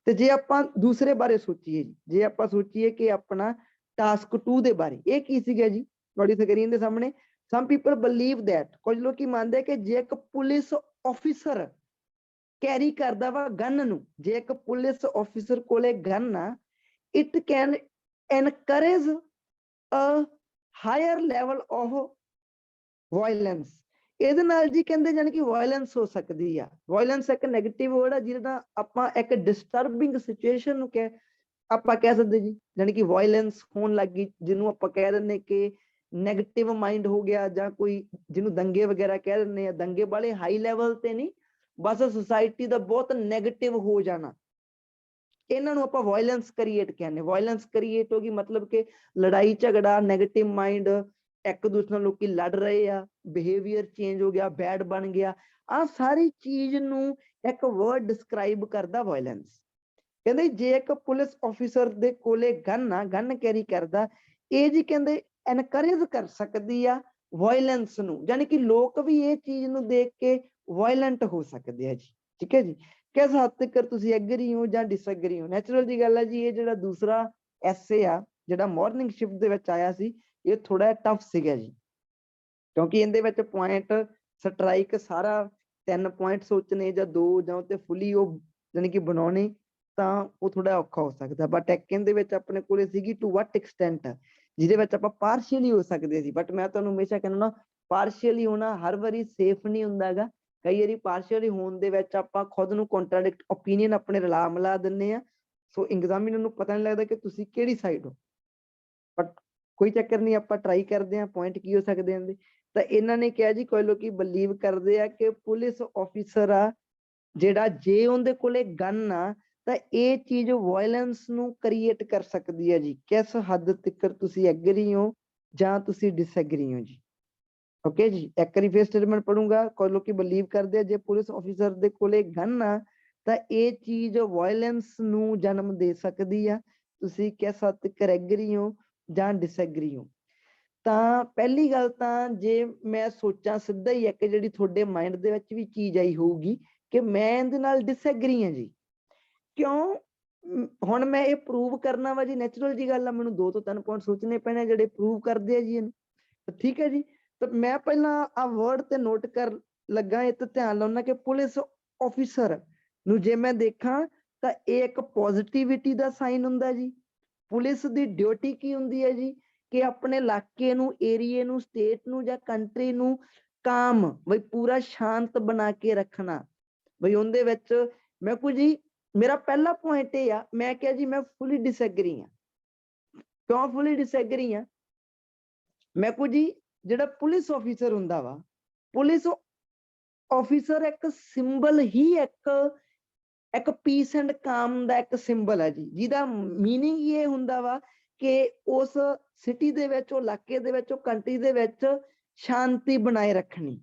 ਤੇ ਜੇ ਆਪਾਂ ਦੂਸਰੇ ਬਾਰੇ ਸੋਚੀਏ ਜੀ, ਜੇ ਆਪਾਂ ਸੋਚੀਏ ਕਿ ਆਪਣਾ ਟਾਸਕ 2 ਦੇ ਬਾਰੇ, ਇਹ ਕੀ ਸੀਗਾ ਜੀ, ਤੁਹਾਡੀ ਸਕਰੀਨ ਦੇ ਸਾਹਮਣੇ। ਸਮ ਪੀਪਲ ਬਲੀਵ ਦੈਟ, ਕੁਝ ਲੋਕੀ ਮੰਨਦੇ ਕਿ ਜੇ ਇੱਕ ਪੁਲਿਸ ਆਫੀਸਰ ਕੈਰੀ ਕਰਦਾ ਵਾ ਗਨ ਨੂੰ, ਜੇ ਇੱਕ ਪੁਲਿਸ ਆਫੀਸਰ ਕੋਲੇ ਗਨ ਆ, it can encourage a higher level of violence. ਇਹਦੇ ਨਾਲ ਜੀ ਕਹਿੰਦੇ ਜਾਨੀ ਕਿ ਵਾਇਲੈਂਸ ਹੋ ਸਕਦੀ ਆ। ਵਾਇਲੈਂਸ ਇੱਕ ਨੈਗੇਟਿਵ ਵਰਡ ਆ, ਜਿਹਦਾ ਆਪਾਂ ਇੱਕ ਡਿਸਟਰਬਿੰਗ ਸਿਚੁਏਸ਼ਨ ਨੂੰ ਆਪਾਂ ਕਹਿ ਸਕਦੇ ਜੀ, ਜਾਨੀ ਕਿ ਵਾਇਲੈਂਸ ਹੋਣ ਲੱਗ ਗਈ, ਜਿਹਨੂੰ ਆਪਾਂ ਕਹਿ ਦਿੰਦੇ ਕਿ ਨੈਗੇਟਿਵ ਮਾਈਂਡ ਹੋ ਗਿਆ, ਜਾਂ ਕੋਈ ਜਿਹਨੂੰ ਦੰਗੇ ਵਗੈਰਾ ਕਹਿ ਦਿੰਦੇ ਆ। ਦੰਗੇ ਵਾਲੇ ਹਾਈ ਲੈਵਲ ਤੇ ਨਹੀਂ, ਬਸ ਸੁਸਾਇਟੀ ਦਾ ਬਹੁਤ ਨੈਗੇਟਿਵ ਹੋ ਜਾਣਾ, ਇਹਨਾਂ ਨੂੰ ਆਪਾਂ ਵਾਇਲੈਂਸ ਕ੍ਰੀਏਟ ਕਹਿੰਦੇ। ਵਾਇਲੈਂਸ ਕ੍ਰੀਏਟ ਹੋ ਗਈ ਮਤਲਬ ਕਿ ਲੜਾਈ ਝਗੜਾ, ਨੈਗੇਟਿਵ ਮਾਈਂਡ, ਇੱਕ ਦੂਸਰੇ ਨਾਲ ਲੋਕੀ ਲੜ ਰਹੇ ਆ, ਬਿਹੇਵੀਅਰ ਚੇਂਜ ਹੋ ਗਿਆ, ਬੈਡ ਬਣ ਗਿਆ। ਆਹ ਸਾਰੀ ਚੀਜ਼ ਨੂੰ ਇੱਕ ਵਰਡ ਡਿਸਕ੍ਰਾਈਬ ਕਰਦਾ ਵਾਇਲੈਂਸ। ਕਹਿੰਦੇ ਜੇ ਇੱਕ ਪੁਲਿਸ ਆਫੀਸਰ ਦੇ ਕੋਲੇ ਗਨ ਆ, ਗਨ ਕੈਰੀ ਕਰਦਾ, ਇਹ ਜੀ ਕਹਿੰਦੇ ਐਨਕਰੇਜ ਕਰ ਸਕਦੀ ਆ ਵਾਇਲੈਂਸ ਨੂੰ, ਜਾਨੀ ਕਿ ਲੋਕ ਵੀ ਇਹ ਚੀਜ਼ ਨੂੰ ਦੇਖ ਕੇ ਵਾਇਲੈਂਟ ਹੋ ਸਕਦੇ ਆ ਜੀ। ਠੀਕ ਹੈ ਜੀ, ਕਿਸ ਹੱਦ ਤੱਕ ਤੁਸੀਂ ਐਗਰੀ ਹੋ ਜਾਂ ਡਿਸਐਗਰੀ ਹੋ। ਨੈਚੁਰਲ ਦੀ ਗੱਲ ਹੈ ਜੀ, ਇਹ ਜਿਹੜਾ ਦੂਸਰਾ ਐਸੇ ਆ ਜਿਹੜਾ ਮਾਰਨਿੰਗ ਸ਼ਿਫਟ ਦੇ ਵਿੱਚ ਆਇਆ ਸੀ, ਇਹ ਥੋੜਾ ਟਫ ਸੀਗਾ ਜੀ, ਕਿਉਂਕਿ ਇਹਦੇ ਵਿੱਚ ਪੁਆਇੰਟ ਸਟ੍ਰਾਈਕ ਸਾਰਾ 3 ਪੁਆਇੰਟ ਸੋਚਣੇ ਜਾਂ 2 ਜਾਂ ਤੇ ਫੁੱਲੀ ਉਹ ਜਾਨੀ ਕਿ ਬਣਾਉਣੇ, ਤਾਂ ਉਹ ਥੋੜਾ ਔਖਾ ਹੋ ਸਕਦਾ। ਬਟ ਇਹਦੇ ਵਿੱਚ ਆਪਣੇ ਕੋਲੇ ਸੀਗੀ ਟੂ ਵਾਟ ਐਕਸਟੈਂਟ, ਜਿਹਦੇ ਵਿੱਚ ਆਪਾਂ ਪਾਰਸ਼ੀਅਲੀ ਹੋ ਸਕਦੇ ਸੀ। ਬਟ ਮੈਂ ਤੁਹਾਨੂੰ ਹਮੇਸ਼ਾ ਕਹਿੰਦਾ ਨਾ, ਪਾਰਸ਼ੀਅਲੀ ਹੋਣਾ ਹਰ ਵਾਰੀ ਸੇਫ ਨਹੀਂ ਹੁੰਦਾ ਹੈਗਾ। ਕਈ ਵਾਰੀ ਪਾਰਸ਼ੀਅਲੀ ਹੋਣ ਦੇ ਵਿੱਚ ਆਪਾਂ ਖੁਦ ਨੂੰ ਕੰਟਰਾਡਿਕਟ ਓਪੀਨੀਅਨ ਆਪਣੇ ਰਲਾ ਮਿਲਾ ਦਿੰਦੇ ਆ, ਸੋ ਐਗਜ਼ਾਮੀਨਰ ਨੂੰ ਪਤਾ ਨਹੀਂ ਲੱਗਦਾ ਕਿ ਤੁਸੀਂ ਕਿਹੜੀ ਸਾਈਡ ਹੋ। ਬਟ ਕੋਈ ਚੱਕਰ ਨਹੀਂ, ਆਪਾਂ ਟਰਾਈ ਕਰਦੇ ਆ ਪੁਆਇੰਟ ਕੀ ਹੋ ਸਕਦੇ ਹਨ। ਤਾਂ ਇਹਨਾਂ ਨੇ ਕਿਹਾ ਜੀ, ਕੋਈ ਲੋਕੀ ਬਲੀਵ ਕਰਦੇ ਆ ਕਿ ਪੁਲਿਸ ਆਫੀਸਰ ਆ ਜਿਹੜਾ, ਜੇ ਉਹਦੇ ਕੋਲੇ ਗਨ ਆ ਤਾਂ ਇਹ ਚੀਜ਼ ਵਾਇਲੈਂਸ ਨੂੰ ਕ੍ਰੀਏਟ ਕਰ ਸਕਦੀ ਹੈ ਜੀ। ਕਿਸ ਹੱਦ ਤੱਕ ਤੁਸੀਂ ਐਗਰੀ ਹੋ ਜਾਂ ਤੁਸੀਂ ਡਿਸਐਗਰੀ ਹੋ ਜੀ। ਓਕੇ ਜੀ, ਇੱਕ ਵਾਰੀ ਫੇਰ ਸਟੇਟਮੈਂਟ ਪੜੂੰਗਾ। ਕੋਈ ਲੋਕੀ ਬਲੀਵ ਕਰਦੇ ਆ ਜੇ ਪੁਲਿਸ ਆਫੀਸਰ ਦੇ ਕੋਲੇ ਗਨ ਆ ਤਾਂ ਇਹ ਚੀਜ਼ ਵਾਇਲੈਂਸ ਨੂੰ ਜਨਮ ਦੇ ਸਕਦੀ ਆ। ਤੁਸੀਂ ਕਿਸ ਹੱਦ ਤੱਕ ਐਗਰੀ ਹੋ ਜਾਂ ਡਿਸਐਗਰੀ ਹੋ। ਤਾਂ ਪਹਿਲੀ ਗੱਲ ਤਾਂ ਜੇ ਮੈਂ ਸੋਚਾਂ ਸਿੱਧਾ ਹੀ ਇੱਕ ਜਿਹੜੀ ਤੁਹਾਡੇ ਮਾਈਂਡ ਦੇ ਵਿੱਚ ਵੀ ਚੀਜ਼ ਆਈ ਹੋਊਗੀ ਕਿ ਮੈਂ ਇਹਦੇ ਨਾਲ ਡਿਸਐਗਰੀ ਹਾਂ ਜੀ। ਕਿਉਂ? ਹੁਣ ਮੈਂ ਇਹ ਪ੍ਰੂਵ ਕਰਨਾ ਵਾ ਜੀ, ਨੈਚੁਰਲ ਜੀ ਗੱਲ ਆ, ਮੈਨੂੰ 2 ਤੋਂ 3 ਪੁਆਇੰਟ ਸੋਚਣੇ ਪੈਣੇ ਜਿਹੜੇ ਪ੍ਰੂਵ ਕਰਦੇ ਆ ਜੀ ਇਹਨੂੰ। ਠੀਕ ਹੈ ਜੀ, ਤਾਂ ਮੈਂ ਪਹਿਲਾਂ ਆ ਵਰਡ ਤੇ ਨੋਟ ਕਰ ਲੱਗਾ, ਇਹ ਤੇ ਧਿਆਨ ਲਾਉਣਾ ਕਿ ਪੁਲਿਸ ਆਫੀਸਰ ਨੂੰ ਜੇ ਮੈਂ ਦੇਖਾਂ ਤਾਂ ਇਹ ਇੱਕ ਪੋਜ਼ਿਟਿਵਿਟੀ ਦਾ ਸਾਈਨ ਹੁੰਦਾ ਜੀ। ਪੁਲਿਸ ਦੀ ਡਿਊਟੀ ਕੀ ਹੁੰਦੀ ਹੈ ਜੀ, ਕਿ ਆਪਣੇ ਇਲਾਕੇ ਨੂੰ, ਏਰੀਏ ਨੂੰ, ਸਟੇਟ ਨੂੰ ਜਾਂ ਕੰਟਰੀ ਨੂੰ ਕਾਮ ਬਈ ਪੂਰਾ ਸ਼ਾਂਤ ਬਣਾ ਕੇ ਰੱਖਣਾ। ਬਈ ਉਹਦੇ ਵਿੱਚ ਮੈਂ ਕੁਝ ਜੀ, ਮੇਰਾ ਪਹਿਲਾ ਪੁਆਇੰਟ ਇਹ ਆ, ਮੈਂ ਕਿਹਾ ਜੀ ਮੈਂ ਫੁੱਲੀ ਡਿਸਐਗਰੀ ਹਾਂ। ਕਿਉਂ ਫੁੱਲੀ ਡਿਸਐਗਰੀ ਹਾਂ? ਮੈਂ ਕੁਝ ਜੀ ਜਿਹੜਾ ਪੁਲਿਸ ਆਫੀਸਰ ਹੁੰਦਾ ਵਾ, ਪੁਲਿਸ ਆਫੀਸਰ ਇੱਕ ਸਿੰਬਲ ਹੀ ਇੱਕ ਪੀਸ ਐਂਡ ਕਾਮ ਦਾ ਇੱਕ ਸਿੰਬਲ ਹੈ ਜੀ, ਜਿਹਦਾ ਮੀਨਿੰਗ ਇਹ ਹੁੰਦਾ ਵਾ ਕਿ ਉਸ ਸਿਟੀ ਦੇ ਵਿੱਚ, ਉਹ ਇਲਾਕੇ ਦੇ ਵਿੱਚ, ਉਹ ਕੰਟਰੀ ਦੇ ਵਿੱਚ ਸ਼ਾਂਤੀ ਬਣਾਏ ਰੱਖਣੀ।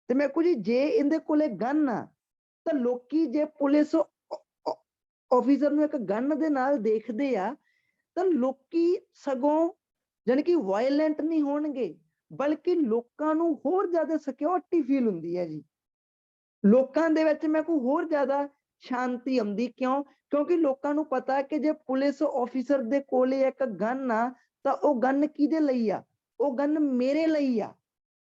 ਤੇ ਮੈਂ ਕੁਝ ਜੇ ਇਹਦੇ ਕੋਲੇ ਗਨ ਆ ਤਾਂ ਲੋਕੀ ਜੇ ਪੁਲਿਸ ਆਫੀਸਰ ਨੂੰ ਇੱਕ ਗਨ ਦੇ ਨਾਲ ਦੇਖਦੇ ਆ ਤਾਂ ਲੋਕੀ ਸਗੋਂ ਜਾਨੀ ਕਿ ਵਾਇਲੈਂਟ ਨਹੀਂ ਹੋਣਗੇ, ਬਲਕਿ ਲੋਕਾਂ ਨੂੰ ਹੋਰ ਜ਼ਿਆਦਾ ਸਿਕਿਉਰਿਟੀ ਫੀਲ ਹੁੰਦੀ ਹੈ ਜੀ। ਲੋਕਾਂ ਦੇ ਵਿੱਚ ਮੈਂ ਕੋਈ ਹੋਰ ਜ਼ਿਆਦਾ शांति आउंदी। क्यों? क्योंकि लोकां नूं पता कि जे पुलिस ऑफिसर दे कोले एक गन आ तां ओह गन किहदे लई आ? ओह गन मेरे लई आ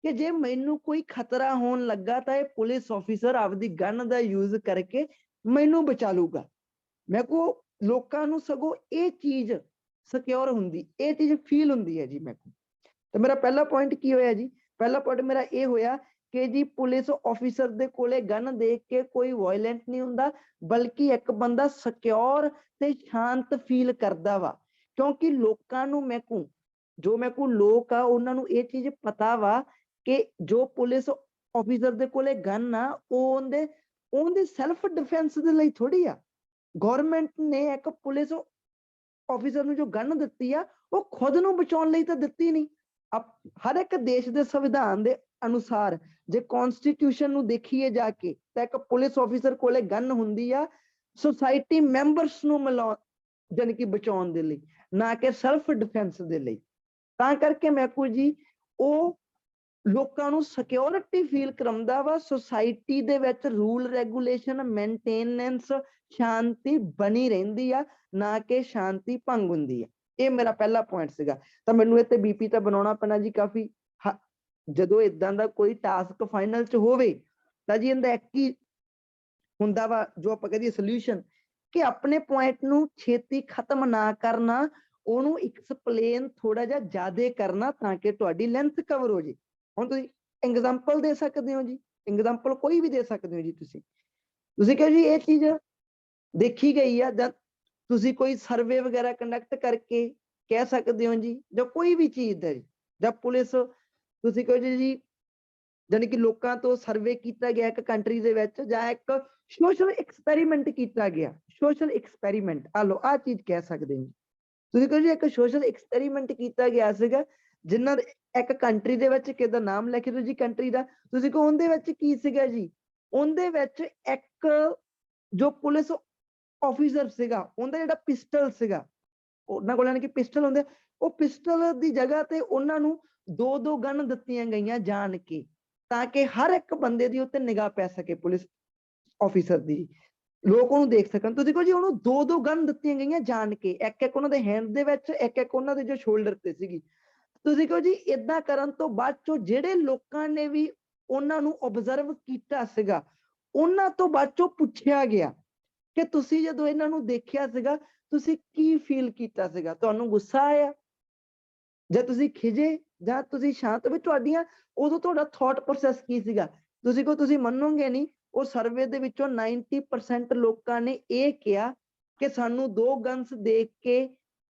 कि जे मैनू कोई खतरा होण लगा तां इह पुलिस ऑफिसर आपदी गन दा यूज करके मैनू बचा लूगा। मैं को लोकां नूं सगों इह चीज सिक्योर हुंदी, इह चीज फील हुंदी है जी मैं को। तो मेरा पहला पॉइंट की होया जी? पहला पॉइंट मेरा ये होया कि जी पुलिस ऑफिसर दे कोले गन देख के कोई वायलेंट नहीं हुंदा, बल्कि एक बंदा सिक्योर ते शांत फील करदा वा। क्योंकि लोकां नूं मैं को जो मैं को लोक आ उन्हां नूं ये चीज पता वा कि जो पुलिस ऑफिसर दे कोले गन आ ओहदे ओहदे सेल्फ डिफेंस दे लई थोड़ी आ। गवर्नमेंट ने एक पुलिस ऑफिसर ਨੂੰ ਜੋ ਗਨ ਦਿੱਤੀ ਆ ਉਹ ਖੁਦ ਨੂੰ ਬਚਾਉਣ ਲਈ ਤਾਂ ਦਿੱਤੀ ਨਹੀਂ। ਹਰ ਇੱਕ ਦੇਸ਼ ਦੇ ਸੰਵਿਧਾਨ ਦੇ ਅਨੁਸਾਰ ਜੇ ਕਨਸਟੀਟਿਊਸ਼ਨ ਨੂੰ ਦੇਖੀਏ ਜਾ ਕੇ ਤਾਂ ਇੱਕ ਪੁਲਿਸ ਆਫੀਸਰ ਕੋਲੇ ਗਨ ਹੁੰਦੀ ਆ ਸੋਸਾਇਟੀ ਮੈਂਬਰਸ ਨੂੰ ਮਿਲਾਉਣ ਜਾਨੀ ਕਿ ਬਚਾਉਣ ਦੇ ਲਈ, ਨਾ ਕਿ ਸੈਲਫ ਡਿਫੈਂਸ ਦੇ ਲਈ। ਤਾਂ ਕਰਕੇ ਮੈਂ ਕੋ ਜੀ ਉਹ ਲੋਕਾਂ ਨੂੰ ਸਿਕਿਉਰਿਟੀ ਫੀਲ ਕਰਾਉਂਦਾ ਵਾ, ਸੋਸਾਇਟੀ ਦੇ ਵਿੱਚ ਰੂਲ ਰੈਗੂਲੇਸ਼ਨ ਮੇਨਟੇਨੈਂਸ ਸ਼ਾਂਤੀ ਬਣੀ ਰਹਿੰਦੀ ਆ, ਨਾ ਕਿ ਸ਼ਾਂਤੀ ਭੰਗ ਹੁੰਦੀ ਆ। ਇਹ ਮੇਰਾ ਪਹਿਲਾ ਪੁਆਇੰਟ ਸੀਗਾ। ਤਾਂ ਮੈਨੂੰ ਇੱਥੇ ਬੀਪੀ ਤਾਂ ਬਣਾਉਣਾ ਪੈਣਾ ਜੀ ਕਾਫੀ। ਜਦੋਂ ਇਦਾਂ ਦਾ ਕੋਈ ਟਾਸਕ ਫਾਈਨਲ ਚ ਹੋਵੇ ਤਾਂ ਜੀ ਇਹਦਾ ਇੱਕ ਹੀ ਹੁੰਦਾ ਵਾ ਜੋ ਆਪਾਂ ਕਹਦੇ ਸੋਲੂਸ਼ਨ ਕਿ ਆਪਣੇ ਪੁਆਇੰਟ ਨੂੰ ਛੇਤੀ ਖਤਮ ਨਾ ਕਰਨਾ, ਉਹਨੂੰ ਐਕਸਪਲੇਨ ਥੋੜਾ ਜਿਹਾ ਜ਼ਿਆਦਾ ਕਰਨਾ ਤਾਂ ਕਿ ਤੁਹਾਡੀ ਲੈਂਥ ਕਵਰ ਹੋ ਜੇ। ਹੁਣ ਤੁਸੀਂ ਐਗਜ਼ਾਮਪਲ ਦੇ ਸਕਦੇ ਹੋ ਜੀ, ਐਗਜ਼ਾਮਪਲ ਕੋਈ ਵੀ ਦੇ ਸਕਦੇ ਹੋ ਜੀ। ਤੁਸੀਂ ਕਹੋ ਜੀ ਇਹ ਚੀਜ਼ ਦੇਖੀ ਗਈ ਆ, ਜਾਂ ਤੁਸੀਂ ਕੋਈ ਸਰਵੇ ਵਗੈਰਾ ਕੰਡਕਟ ਕਰਕੇ ਕਹਿ ਸਕਦੇ ਹੋ ਜੀ, ਜਾਂ ਕੋਈ ਵੀ ਚੀਜ਼ ਦਾ ਜੀ, ਜਾਂ ਪੁਲਿਸ ਤੁਸੀਂ ਕਹੋ ਜੀ ਜਾਨੀ ਕਿ ਲੋਕਾਂ ਤੋਂ ਸਰਵੇ ਕੀਤਾ ਗਿਆ ਇੱਕ ਕੰਟਰੀ ਦੇ ਵਿੱਚ, ਜਾਂ ਇੱਕ ਸੋਸ਼ਲ ਐਕਸਪੈਰੀਮੈਂਟ ਕੀਤਾ ਗਿਆ, ਸੋਸ਼ਲ ਐਕਸਪੈਰੀਮੈਂਟ ਆ ਲੋ ਆਹ ਚੀਜ਼ ਕਹਿ ਸਕਦੇ ਹੋ। ਤੁਸੀਂ ਕਹੋ ਜੀ ਇੱਕ ਸੋਸ਼ਲ ਐਕਸਪੈਰੀਮੈਂਟ ਕੀਤਾ ਗਿਆ ਸੀਗਾ ਜਿਨ੍ਹਾਂ ਇੱਕ ਕੰਟਰੀ ਦੇ ਵਿੱਚ ਕਿਹਦਾ ਨਾਮ ਲਿਖ ਦਿਓ ਜੀ ਕੰਟਰੀ ਦਾ, ਤੁਸੀਂ ਕਹੋ ਉਹਦੇ ਵਿੱਚ ਕੀ ਸੀਗਾ ਜੀ? ਉਹਦੇ ਵਿੱਚ ਇੱਕ ਜੋ ਪੁਲਿਸ ਆਫੀਸਰ ਸੀਗਾ ਉਹਦਾ ਜਿਹੜਾ ਪਿਸਟਲ ਸੀਗਾ, ਉਹਨਾਂ ਕੋਲ ਯਾਨੀ ਕਿ ਪਿਸਟਲ ਹੁੰਦੇ, ਉਹ ਪਿਸਟਲ ਦੀ ਜਗ੍ਹਾ ਤੇ ਉਹਨਾਂ ਨੂੰ ਦੋ ਗਨ ਦਿੱਤੀਆਂ ਗਈਆਂ ਜਾਣ ਕੇ, ਤਾਂ ਕਿ ਹਰ ਇੱਕ ਬੰਦੇ ਦੀ ਉੱਤੇ ਨਿਗਾਹ ਪੈ ਸਕੇ ਪੁਲਿਸ ਆਫੀਸਰ ਦੀ, ਲੋਕ ਉਹਨੂੰ ਦੇਖ ਸਕਣ। ਤੁਸੀਂ ਕਹੋ ਜੀ ਉਹਨੂੰ ਦੋ ਗਨ ਦਿੱਤੀਆਂ ਗਈਆਂ ਜਾਣ ਕੇ, ਇੱਕ ਉਹਨਾਂ ਦੇ ਹੈਂਡ ਦੇ ਵਿੱਚ, ਇੱਕ ਉਹਨਾਂ ਦੇ ਜੋ ਸ਼ੋਲਡਰ ਤੇ ਸੀਗੀ। ਤੁਸੀਂ ਕਹੋ ਜੀ ਏਦਾਂ ਕਰਨ ਤੋਂ ਬਾਅਦ ਚੋਂ ਜਿਹੜੇ ਲੋਕਾਂ ਨੇ ਵੀ ਉਹਨਾਂ ਨੂੰ ਓਬਜ਼ਰਵ ਕੀਤਾ ਸੀਗਾ, ਉਹਨਾਂ ਤੋਂ ਬਾਅਦ ਚੋਂ ਪੁੱਛਿਆ ਗਿਆ ਕਿ ਤੁਸੀਂ ਜਦੋਂ ਇਹਨਾਂ ਨੂੰ ਦੇਖਿਆ ਸੀਗਾ ਤੁਸੀਂ ਕੀ ਫੀਲ ਕੀਤਾ ਸੀਗਾ? ਤੁਹਾਨੂੰ ਗੁੱਸਾ ਆਇਆ, ਜਾਂ ਤੁਸੀਂ ਖਿਜੇ, ਜਾਂ ਤੁਸੀਂ ਸ਼ਾਂਤ? ਵੀ ਤੁਹਾਡੀਆਂ ਉਦੋਂ ਤੁਹਾਡਾ ਥਾਟ ਪ੍ਰੋਸੈਸ ਕੀ ਸੀਗਾ? ਤੁਸੀਂ ਮੰਨੋਗੇ ਨਹੀਂ, ਉਹ ਸਰਵੇ ਦੇ ਵਿੱਚੋਂ 90% ਲੋਕਾਂ ਨੇ ਇਹ ਕਿਹਾ ਕਿ ਸਾਨੂੰ ਦੋ ਗਨਸ ਦੇਖ ਕੇ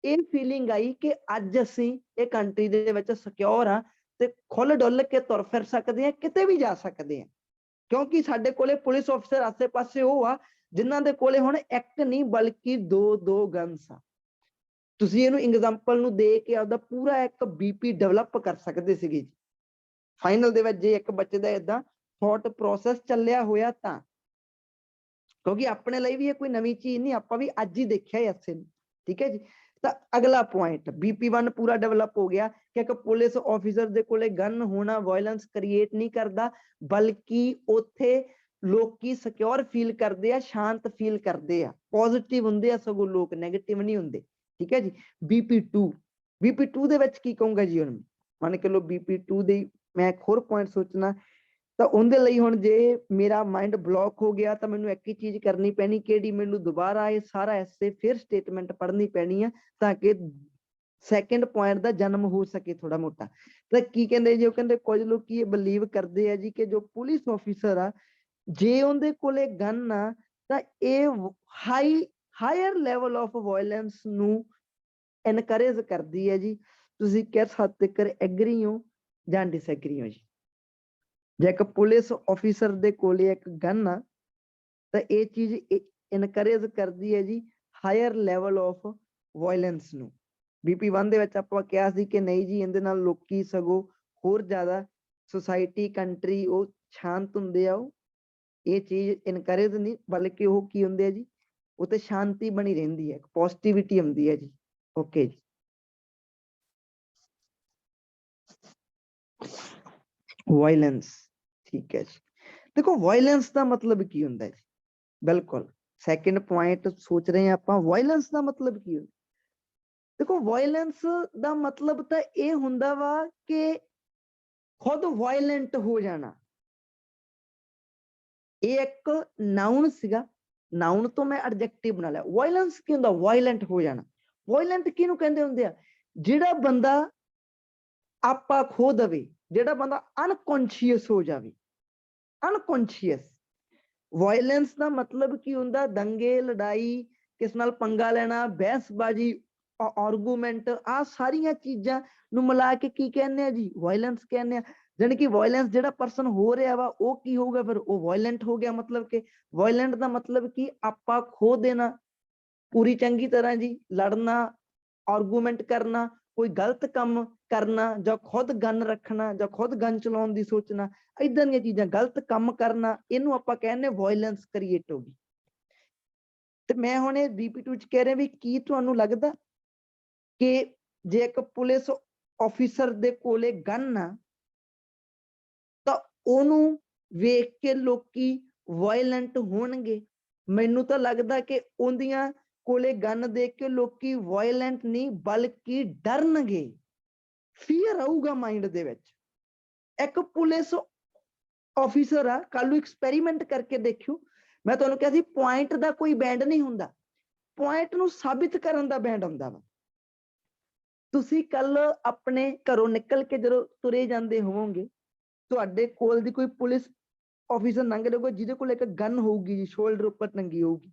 ਇਹ ਫੀਲਿੰਗ ਆਈ ਕਿ ਅੱਜ ਅਸੀਂ ਇਹ ਕੰਟਰੀ ਦੇ ਵਿੱਚ ਸਿਕਿਉਰ ਆ ਤੇ ਖੁੱਲ ਡੁੱਲ ਕੇ ਤੁਰ ਫਿਰ ਸਕਦੇ ਆ, ਕਿਤੇ ਵੀ ਜਾ ਸਕਦੇ ਆ, ਕਿਉਂਕਿ ਸਾਡੇ ਕੋਲੇ ਪੁਲਿਸ ਆਫਿਸਰ ਆਸੇ ਪਾਸੇ ਉਹ ਆ ਜਿਨ੍ਹਾਂ ਦੇ ਕੋਲੇ ਹੁਣ ਇੱਕ ਨਹੀਂ ਬਲਕਿ ਦੋ ਗਨਸ ਆ। ਤੁਸੀਂ ਇਹਨੂੰ ਐਗਜ਼ਾਮਪਲ ਨੂੰ ਦੇ ਕੇ ਆਪਦਾ ਪੂਰਾ ਇੱਕ ਬੀਪੀ ਡਿਵੈਲਪ ਕਰ ਸਕਦੇ ਸੀਗੇ ਜੀ। ਫਾਈਨਲ ਦੇ ਵਿੱਚ ਜੇ ਇੱਕ ਬੱਚੇ ਦਾ ਏਦਾਂ ਥਾਟ ਪ੍ਰੋਸੈਸ ਚੱਲਿਆ ਹੋਇਆ ਤਾਂ, ਕਿਉਂਕਿ ਆਪਣੇ ਲਈ ਵੀ ਇਹ ਕੋਈ ਨਵੀਂ ਚੀਜ਼ ਨਹੀਂ, ਆਪਾਂ ਵੀ ਅੱਜ ਹੀ ਦੇਖਿਆ ਐਸੇ ਨੂੰ। ਠੀਕ ਹੈ ਜੀ। ਤਾਂ ਅਗਲਾ ਪੁਆਇੰਟ BP1 ਪੂਰਾ ਡਿਵੈਲਪ ਹੋ ਗਿਆ ਕਿ ਇੱਕ ਪੁਲਿਸ ਆਫੀਸਰ ਦੇ ਕੋਲੇ ਗਨ ਹੋਣਾ ਵਾਇਲੈਂਸ ਕ੍ਰੀਏਟ ਨਹੀਂ ਕਰਦਾ, ਬਲਕਿ ਉੱਥੇ ਲੋਕੀ ਸਿਕਿਉਰ ਫੀਲ ਕਰਦੇ ਆ, ਸ਼ਾਂਤ ਫੀਲ ਕਰਦੇ ਆ, ਪੋਜ਼ਿਟਿਵ ਹੁੰਦੇ ਆ, ਸਗੋਂ ਲੋਕ ਨੈਗੇਟਿਵ ਨਹੀਂ ਹੁੰਦੇ। ਠੀਕ ਹੈ ਜੀ। BP2 ਦੇ ਵਿੱਚ ਕੀ ਕਹੂੰਗਾ ਜੀ? ਹੁਣ ਮੰਨ ਕੇ ਲੋ BP2 ਦੇ ਮੈਂ ਇੱਕ ਹੋਰ ਪੁਆਇੰਟ ਸੋਚਣਾ, ਤਾਂ ਉਹਦੇ ਲਈ ਹੁਣ ਜੇ ਮੇਰਾ ਮਾਈਂਡ ਬਲੌਕ ਹੋ ਗਿਆ ਤਾਂ ਮੈਨੂੰ ਇੱਕ ਹੀ ਚੀਜ਼ ਕਰਨੀ ਪੈਣੀ, ਕਿਹੜੀ? ਮੈਨੂੰ ਦੁਬਾਰਾ ਇਹ ਸਾਰਾ ਐਸੇ ਫਿਰ ਸਟੇਟਮੈਂਟ ਪੜ੍ਹਨੀ ਪੈਣੀ ਆ ਤਾਂ ਕਿ ਸੈਕਿੰਡ ਪੁਆਇੰਟ ਦਾ ਜਨਮ ਹੋ ਸਕੇ ਥੋੜਾ ਮੋਟਾ। ਤਾਂ ਕੀ ਕਹਿੰਦੇ ਜੀ? ਉਹ ਕਹਿੰਦੇ ਕੁਝ ਲੋਕ ਇਹ ਬਲੀਵ ਕਰਦੇ ਆ ਜੀ ਕਿ ਜੋ ਪੁਲਿਸ ਆਫੀਸਰ ਆ ਜੇ ਉਹਦੇ ਕੋਲੇ ਗਨ ਆ ਤਾਂ ਇਹ ਹਾਇਰ ਲੈਵਲ ਆਫ ਵਾਇਲੈਂਸ ਨੂੰ ਐਨਕਰੇਜ ਕਰਦੀ ਹੈ ਜੀ। ਤੁਸੀਂ ਕਿਸ ਹੱਦ ਤੱਕ ਐਗਰੀ ਹੋ ਜਾਂ ਡਿਸਐਗਰੀ ਹੋ ਜੀ? ਜੇ ਇੱਕ ਪੁਲਿਸ ਆਫੀਸਰ ਦੇ ਕੋਲੇ ਇੱਕ ਗਨ ਆ ਤਾਂ ਇਹ ਚੀਜ਼ ਇਨਕਰੇਜ ਕਰਦੀ ਹੈ ਜੀ ਹਾਇਰ ਲੈਵਲ ਆਫ ਵਾਇਲੈਂਸ ਨੂੰ। BP1 ਦੇ ਵਿੱਚ ਆਪਾਂ ਕਿਹਾ ਸੀ ਕਿ ਨਹੀਂ ਜੀ ਇਹਦੇ ਨਾਲ ਲੋਕੀ ਸਗੋਂ ਹੋਰ ਜ਼ਿਆਦਾ ਸੋਸਾਇਟੀ ਕੰਟਰੀ ਉਹ ਸ਼ਾਂਤ ਹੁੰਦੇ ਆ, ਉਹ ਇਹ ਚੀਜ਼ ਇਨਕਰੇਜ ਨਹੀਂ ਬਲਕਿ ਉਹ ਕੀ ਹੁੰਦੇ ਆ ਜੀ, ਉਹ ਤੇ ਸ਼ਾਂਤੀ ਬਣੀ ਰਹਿੰਦੀ ਹੈ, ਪੋਜ਼ਿਟਿਵਿਟੀ ਹੁੰਦੀ ਹੈ ਜੀ। ਓਕੇ ਜੀ। ਵਾਇਲੈਂਸ, ਠੀਕ ਹੈ ਜੀ। ਦੇਖੋ ਵਾਇਲੈਂਸ ਦਾ ਮਤਲਬ ਕੀ ਹੁੰਦਾ ਜੀ? ਬਿਲਕੁਲ ਸੈਕਿੰਡ ਪੁਆਇੰਟ ਸੋਚ ਰਹੇ ਆਪਾਂ ਵਾਇਲੈਂਸ ਦਾ ਮਤਲਬ ਕੀ ਹੁੰਦਾ। ਦੇਖੋ ਵਾਇਲੈਂਸ ਦਾ ਮਤਲਬ ਤਾਂ ਇਹ ਹੁੰਦਾ ਵਾ ਕਿ ਖੁਦ ਵਾਇਲੈਂਟ ਹੋ ਜਾਣਾ। ਇਹ ਇੱਕ ਨਾउन ਸੀਗਾ, ਨਾउन ਤੋਂ ਮੈਂ ਐਡਜੈਕਟਿਵ ਬਣਾ ਲਿਆ। ਵਾਇਲੈਂਸ ਕੀ ਹੁੰਦਾ? ਵਾਇਲੈਂਟ ਹੋ ਜਾਣਾ। ਵਾਇਲੈਂਟ ਕਿਹਨੂੰ ਕਹਿੰਦੇ ਹੁੰਦੇ ਆ? ਜਿਹੜਾ ਬੰਦਾ ਆਪਾ ਖੋ ਦਵੇ, ਜਿਹੜਾ ਬੰਦਾ ਅਨਕੌਂਸ਼ੀਅਸ ਹੋ ਜਾਵੇ, ਅਨਕੌਂਸ਼ੀਅਸ। ਵਾਇਲੈਂਸ ਦਾ ਮਤਲਬ ਕੀ ਹੁੰਦਾ? ਦੰਗੇ, ਲੜਾਈ, ਕਿਸ ਨਾਲ ਪੰਗਾ ਲੈਣਾ, ਬਹਿਸਬਾਜ਼ੀ, ਆਰਗੂਮੈਂਟ, ਆ ਸਾਰੀਆਂ ਚੀਜ਼ਾਂ ਨੂੰ ਮਿਲਾ ਕੇ ਕੀ ਕਹਿੰਦੇ ਆ ਜੀ? ਵਾਇਲੈਂਸ ਕਹਿੰਦੇ ਆ। ਜਾਣੀ ਕਿ ਵਾਇਲੈਂਸ ਜਿਹੜਾ ਪਰਸਨ ਹੋ ਰਿਹਾ ਵਾ ਉਹ ਕੀ ਹੋਊਗਾ ਫਿਰ? ਉਹ ਵਾਇਲੈਂਟ ਹੋ ਗਿਆ। ਮਤਲਬ ਕਿ ਵਾਇਲੈਂਟ ਦਾ ਮਤਲਬ ਕੀ? ਆਪਾਂ ਖੋ ਦੇਣਾ ਪੂਰੀ ਚੰਗੀ ਤਰ੍ਹਾਂ ਜੀ, ਲੜਨਾ, ਆਰਗੂਮੈਂਟ ਕਰਨਾ, ਕੋਈ ਗਲਤ ਕੰਮ ਕਰਨਾ, ਜਾਂ ਖੁਦ ਗਨ ਰੱਖਣਾ, ਜਾਂ ਖੁਦ ਗਨ ਚਲਾਉਣ ਦੀ ਸੋਚਣਾ, ਏਦਾਂ ਦੀਆਂ ਚੀਜ਼ਾਂ, ਗਲਤ ਕੰਮ ਕਰਨਾ, ਇਹਨੂੰ ਆਪਾਂ ਕਹਿੰਦੇ ਵਾਇਲੈਂਸ ਕ੍ਰੀਏਟ ਹੋ ਗਈ। ਤੇ ਮੈਂ ਹੁਣ ਇਹ BP2 ਚ ਕਹਿ ਰਿਹਾ ਵੀ ਕੀ ਤੁਹਾਨੂੰ ਲੱਗਦਾ ਕਿ ਜੇ ਇੱਕ ਪੁਲਿਸ ਆਫੀਸਰ ਦੇ ਕੋਲੇ ਗਨ ਆ ਤਾਂ ਉਹਨੂੰ ਵੇਖ ਕੇ ਲੋਕੀ ਵਾਇਲੈਂਟ ਹੋਣਗੇ? ਮੈਨੂੰ ਤਾਂ ਲੱਗਦਾ ਕਿ ਉਹਦੀਆਂ ਕੋਲੇ ਗਨ ਦੇਖ ਕੇ ਲੋਕੀ ਵਾਇਲੈਂਟ ਨਹੀਂ ਬਲਕਿ ਡਰਨਗੇ, ਫੀਅਰ ਆਊਗਾ ਮਾਈਂਡ ਦੇ ਵਿੱਚ। ਇੱਕ ਪੁਲਿਸ ਆਫੀਸਰ ਆ, ਕੱਲ ਨੂੰ ਐਕਸਪੈਰੀਮੈਂਟ ਕਰਕੇ ਦੇਖਿਓ। ਮੈਂ ਤੁਹਾਨੂੰ ਕਿਹਾ ਸੀ ਪੁਆਇੰਟ ਦਾ ਕੋਈ ਬੈਂਡ ਨਹੀਂ ਹੁੰਦਾ, ਪੁਆਇੰਟ ਨੂੰ ਸਾਬਿਤ ਕਰਨ ਦਾ ਬੈਂਡ ਹੁੰਦਾ ਵਾ। ਤੁਸੀਂ ਕੱਲ ਆਪਣੇ ਘਰੋਂ ਨਿਕਲ ਕੇ ਜਦੋਂ ਤੁਰੇ ਜਾਂਦੇ ਹੋਵੋਗੇ, ਤੁਹਾਡੇ ਕੋਲ ਦੀ ਕੋਈ ਪੁਲਿਸ ਆਫੀਸਰ ਲੰਘ ਰਿਹਾ ਜਿਹਦੇ ਕੋਲ ਇੱਕ ਗਨ ਹੋਊਗੀ ਜੀ, ਸ਼ੋਲਡਰ ਉੱਪਰ ਟੰਗੀ ਹੋਊਗੀ,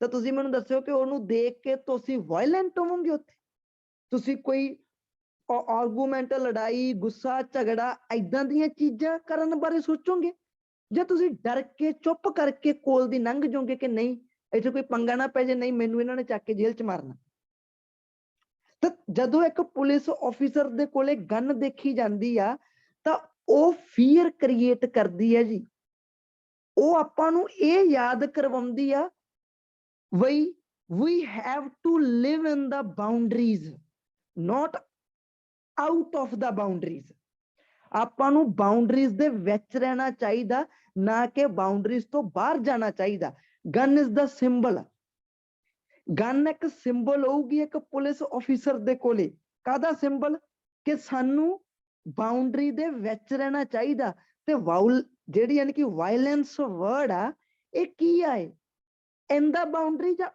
ਤਾਂ ਤੁਸੀਂ ਮੈਨੂੰ ਦੱਸਿਓ ਕਿ ਉਹਨੂੰ ਦੇਖ ਕੇ ਤੁਸੀਂ ਵਾਇਲੈਂਟ ਹੋਵੋਗੇ? ਉੱਥੇ ਤੁਸੀਂ ਕੋਈ ਆਰਗੂਮੈਂਟ, ਲੜਾਈ, ਗੁੱਸਾ, ਝਗੜਾ, ਏਦਾਂ ਦੀਆਂ ਚੀਜ਼ਾਂ ਕਰਨ ਬਾਰੇ ਸੋਚੋਗੇ, ਜਾਂ ਤੁਸੀਂ ਡਰ ਕੇ ਚੁੱਪ ਕਰਕੇ ਕੋਲ ਦੀ ਲੰਘ ਜਾਓਗੇ ਕਿ ਨਹੀਂ ਇੱਥੇ ਕੋਈ ਪੰਗਾ ਨਾ ਪੈ ਜੇ, ਨਹੀਂ ਮੈਨੂੰ ਇਹਨਾਂ ਨੇ ਚੱਕ ਕੇ ਜੇਲ੍ਹ ਚ ਮਾਰਨਾ? ਤਾਂ ਜਦੋਂ ਇੱਕ ਪੁਲਿਸ ਆਫੀਸਰ ਦੇ ਕੋਲੇ ਗਨ ਦੇਖੀ ਜਾਂਦੀ ਆ ਤਾਂ ਉਹ ਫੀਅਰ ਕ੍ਰੀਏਟ ਕਰਦੀ ਹੈ ਜੀ। ਉਹ ਆਪਾਂ ਨੂੰ ਇਹ ਯਾਦ ਕਰਵਾਉਂਦੀ ਆ ਵੀ we have to live in the boundaries, not out of the boundaries। ਆਪਾਂ ਨੂੰ ਬਾਉਂਡਰੀਜ਼ ਦੇ ਵਿੱਚ ਰਹਿਣਾ ਚਾਹੀਦਾ, ਨਾ ਕਿ ਬਾਉਂਡਰੀਜ਼ ਤੋਂ ਬਾਹਰ ਜਾਣਾ ਚਾਹੀਦਾ। Gun is the symbol. Gun ਇੱਕ ਸਿੰਬਲ ਹੋਊਗੀ ਇੱਕ ਪੁਲਿਸ ਆਫੀਸਰ ਦੇ ਕੋਲੇ। ਕਾਹਦਾ ਸਿੰਬਲ? ਕਿ ਸਾਨੂੰ ਬਾਉਂਡਰੀ ਦੇ ਵਿੱਚ ਰਹਿਣਾ ਚਾਹੀਦਾ। ਤੇ ਜਿਹੜੀ ਯਾਨੀ ਕਿ ਵਾਇਲੈਂਸ ਵਰਡ ਆ, ਇਹ ਕੀ ਆ? ਇਨ ਦਾ ਬਾਉਂਡਰੀ ਜਾਂ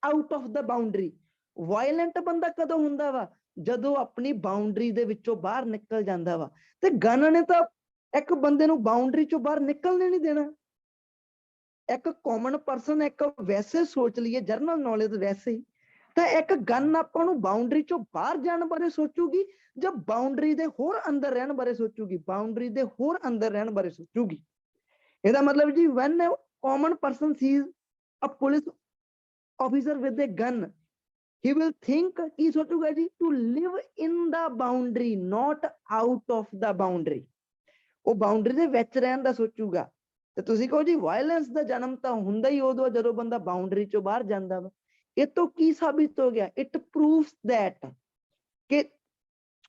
out of the boundary? Violent ਬੰਦਾ ਕਦੋਂ ਹੁੰਦਾ ਵਾ? ਜਦੋਂ ਆਪਣੀ ਬਾਉਂਡਰੀ ਦੇ ਵਿੱਚੋਂ ਬਾਹਰ ਨਿਕਲ ਜਾਂਦਾ ਵਾ। ਤੇ ਗਨ ਨੇ ਤਾਂ ਇੱਕ ਬੰਦੇ ਨੂੰ ਬਾਉਂਡਰੀ ਚੋਂ ਬਾਹਰ ਨਿਕਲਣੇ ਨਹੀਂ ਦੇਣਾ। ਇੱਕ ਕਾਮਨ ਪਰਸਨ ਇੱਕ ਵੈਸੇ ਸੋਚ ਲਈਏ, ਜਰਨਲ ਨੌਲੇਜ ਵੈਸੇ ਹੀ, ਤਾਂ ਇੱਕ ਗਨ ਆਪਾਂ ਨੂੰ ਬਾਉਂਡਰੀ ਚੋਂ ਬਾਹਰ ਜਾਣ ਬਾਰੇ ਸੋਚੂਗੀ ਜਾਂ ਬਾਉਂਡਰੀ ਦੇ ਹੋਰ ਅੰਦਰ ਰਹਿਣ ਬਾਰੇ ਸੋਚੂਗੀ? ਬਾਉਂਡਰੀ ਦੇ ਹੋਰ ਅੰਦਰ ਰਹਿਣ ਬਾਰੇ ਸੋਚੂਗੀ। ਇਹਦਾ ਮਤਲਬ ਜੀ when a common person sees a police officer with a gun, he will think, ਕੀ ਸੋਚੂਗਾ ਜੀ? to live in the boundary, not out of the boundary। ਉਹ ਬਾਉਂਡਰੀ ਦੇ ਵਿੱਚ ਰਹਿਣ ਦਾ ਸੋਚੂਗਾ। ਤੇ ਤੁਸੀਂ ਕਹੋ ਜੀ ਵਾਇਲੈਂਸ ਦਾ ਜਨਮ ਤਾਂ ਹੁੰਦਾ ਹੀ ਉਦੋਂ ਜਦੋਂ ਬੰਦਾ ਬਾਉਂਡਰੀ ਚੋਂ ਬਾਹਰ ਜਾਂਦਾ ਵਾ। ਇਹ ਤੋਂ ਕੀ ਸਾਬਿਤ ਹੋ ਗਿਆ? ਇਟ ਪ੍ਰੂਵਸ ਦੈਟ ਕਿ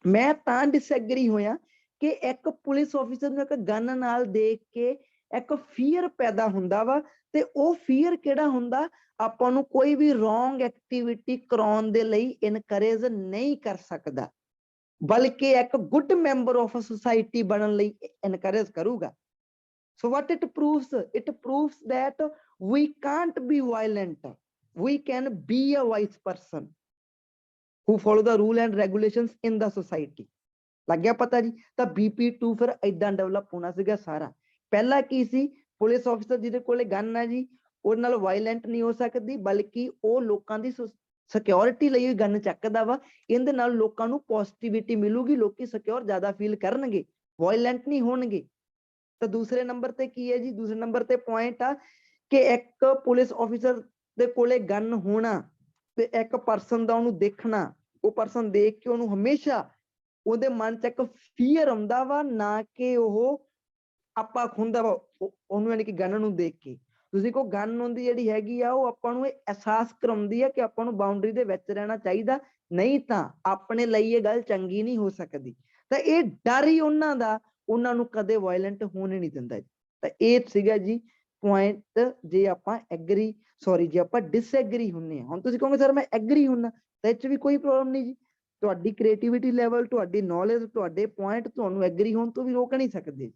ਮੈਂ ਤਾਂ ਡਿਸਐਗਰੀ ਹੋਇਆ ਕਿ ਇੱਕ ਪੁਲਿਸ ਆਫੀਸਰ ਨੂੰ ਇੱਕ ਗਨ ਨਾਲ ਦੇਖ ਕੇ ਇੱਕ ਫੀਅਰ ਪੈਦਾ ਹੁੰਦਾ ਵਾ। ਤੇ ਉਹ ਫੀਅਰ ਕਿਹੜਾ ਹੁੰਦਾ? ਆਪਾਂ ਨੂੰ ਕੋਈ ਵੀ ਰੋਂਗ ਐਕਟੀਵਿਟੀ ਕਰਾਉਣ ਦੇ ਲਈ ਇਨਕਰੇਜ ਨਹੀਂ ਕਰ ਸਕਦਾ, ਬਲਕਿ ਇੱਕ ਗੁੱਡ ਮੈਂਬਰ ਆਫ ਸੋਸਾਇਟੀ ਬਣਨ ਲਈ ਇਨਕਰੇਜ ਕਰੂਗਾ। So what it proves? It proves that we can't be violent. We can be a wise person who follow the rule and regulations in the society। ਲੱਗ ਗਿਆ ਪਤਾ ਜੀ? ਤਾਂ BP2 ਫਿਰ ਏਦਾਂ ਡਿਵੈਲਪ ਹੋਣਾ ਸੀਗਾ ਸਾਰਾ। ਪਹਿਲਾ ਕੀ ਸੀ? ਪੁਲਿਸ ਆਫੀਸਰ ਜਿਹਦੇ ਕੋਲੇ ਗਨ ਆ ਜੀ, ਉਹਦੇ ਨਾਲ ਵਾਇਲੈਂਟ ਨਹੀਂ ਹੋ ਸਕਦੀ, ਬਲਕਿ ਉਹ ਲੋਕਾਂ ਦੀ ਸਿਕਿਉਰਿਟੀ ਲਈ ਗਨ ਚੱਕਦਾ ਵਾ। ਇਹਦੇ ਨਾਲ ਲੋਕਾਂ ਨੂੰ ਪੋਜ਼ਿਟਿਵਿਟੀ ਮਿਲੂਗੀ, ਲੋਕੀ ਸਿਕਿਉਰ ਜ਼ਿਆਦਾ ਫੀਲ ਕਰਨਗੇ, ਵਾਇਲੈਂਟ ਨਹੀਂ ਹੋਣਗੇ। ਤਾਂ ਦੂਸਰੇ ਨੰਬਰ ਤੇ ਕੀ ਹੈ ਜੀ? ਦੂਸਰੇ ਨੰਬਰ ਤੇ ਪੁਆਇੰਟ ਆ ਕਿ ਇੱਕ ਪੁਲਿਸ ਆਫੀਸਰ ਦੇ ਕੋਲੇ ਗਨ ਹੋਣਾ ਤੇ ਇੱਕ ਪਰਸਨ ਦਾ ਉਹਨੂੰ ਦੇਖਣਾ, ਉਹ ਪਰਸਨ ਦੇਖ ਕੇ ਉਹਨੂੰ ਹਮੇਸ਼ਾ ਉਹਦੇ ਮਨ ਚ ਇੱਕ ਫੀਅਰ ਆਉਂਦਾ ਵਾ, ਨਾ ਕਿ ਉਹ ਆਪਾਂ ਖੁੰਦਾ ਵਾ ਉਹਨੂੰ, ਯਾਨੀ ਕਿ ਗਨ ਨੂੰ ਦੇਖ ਕੇ। ਤੁਸੀਂ ਕੋ ਗਨ ਹੁੰਦੀ ਜਿਹੜੀ ਹੈਗੀ ਆ, ਉਹ ਆਪਾਂ ਨੂੰ ਇਹ ਅਹਿਸਾਸ ਕਰਾਉਂਦੀ ਆ ਕਿ ਆਪਾਂ ਨੂੰ ਬਾਉਂਡਰੀ ਦੇ ਵਿੱਚ ਰਹਿਣਾ ਚਾਹੀਦਾ, ਨਹੀਂ ਤਾਂ ਆਪਣੇ ਲਈ ਇਹ ਗੱਲ ਚੰਗੀ ਨਹੀਂ ਹੋ ਸਕਦੀ। ਤਾਂ ਇਹ ਡਰ ਹੀ ਉਹਨਾਂ ਦਾ ਉਹਨਾਂ ਨੂੰ ਕਦੇ ਵਾਇਲੈਂਟ ਹੋਣ ਨਹੀਂ ਦਿੰਦਾ। ਤਾਂ ਇਹ ਸੀਗਾ ਜੀ ਪੁਆਇੰਟ, ਜੇ ਆਪਾਂ ਐਗਰੀ ਸੌਰੀ ਜੇ ਆਪਾਂ ਡਿਸਐਗਰੀ ਹੁੰਨੇ ਆ, ਹੁਣ ਤੁਸੀਂ ਕਹੋਗੇ ਸਰ ਮੈਂ ਐਗਰੀ ਹੁੰਨਾ, ਤਾਂ ਇਹ 'ਚ ਵੀ ਕੋਈ ਪ੍ਰੋਬਲਮ ਨਹੀਂ ਜੀ। ਤੁਹਾਡੀ ਕ੍ਰੀਏਟੀਵਿਟੀ ਲੈਵਲ, ਤੁਹਾਡੀ ਨੌਲੇਜ, ਤੁਹਾਡੇ ਪੁਆਇੰਟ ਤੁਹਾਨੂੰ ਐਗਰੀ ਹੋਣ ਤੋਂ ਵੀ ਰੋਕ ਨਹੀਂ ਸਕਦੇ,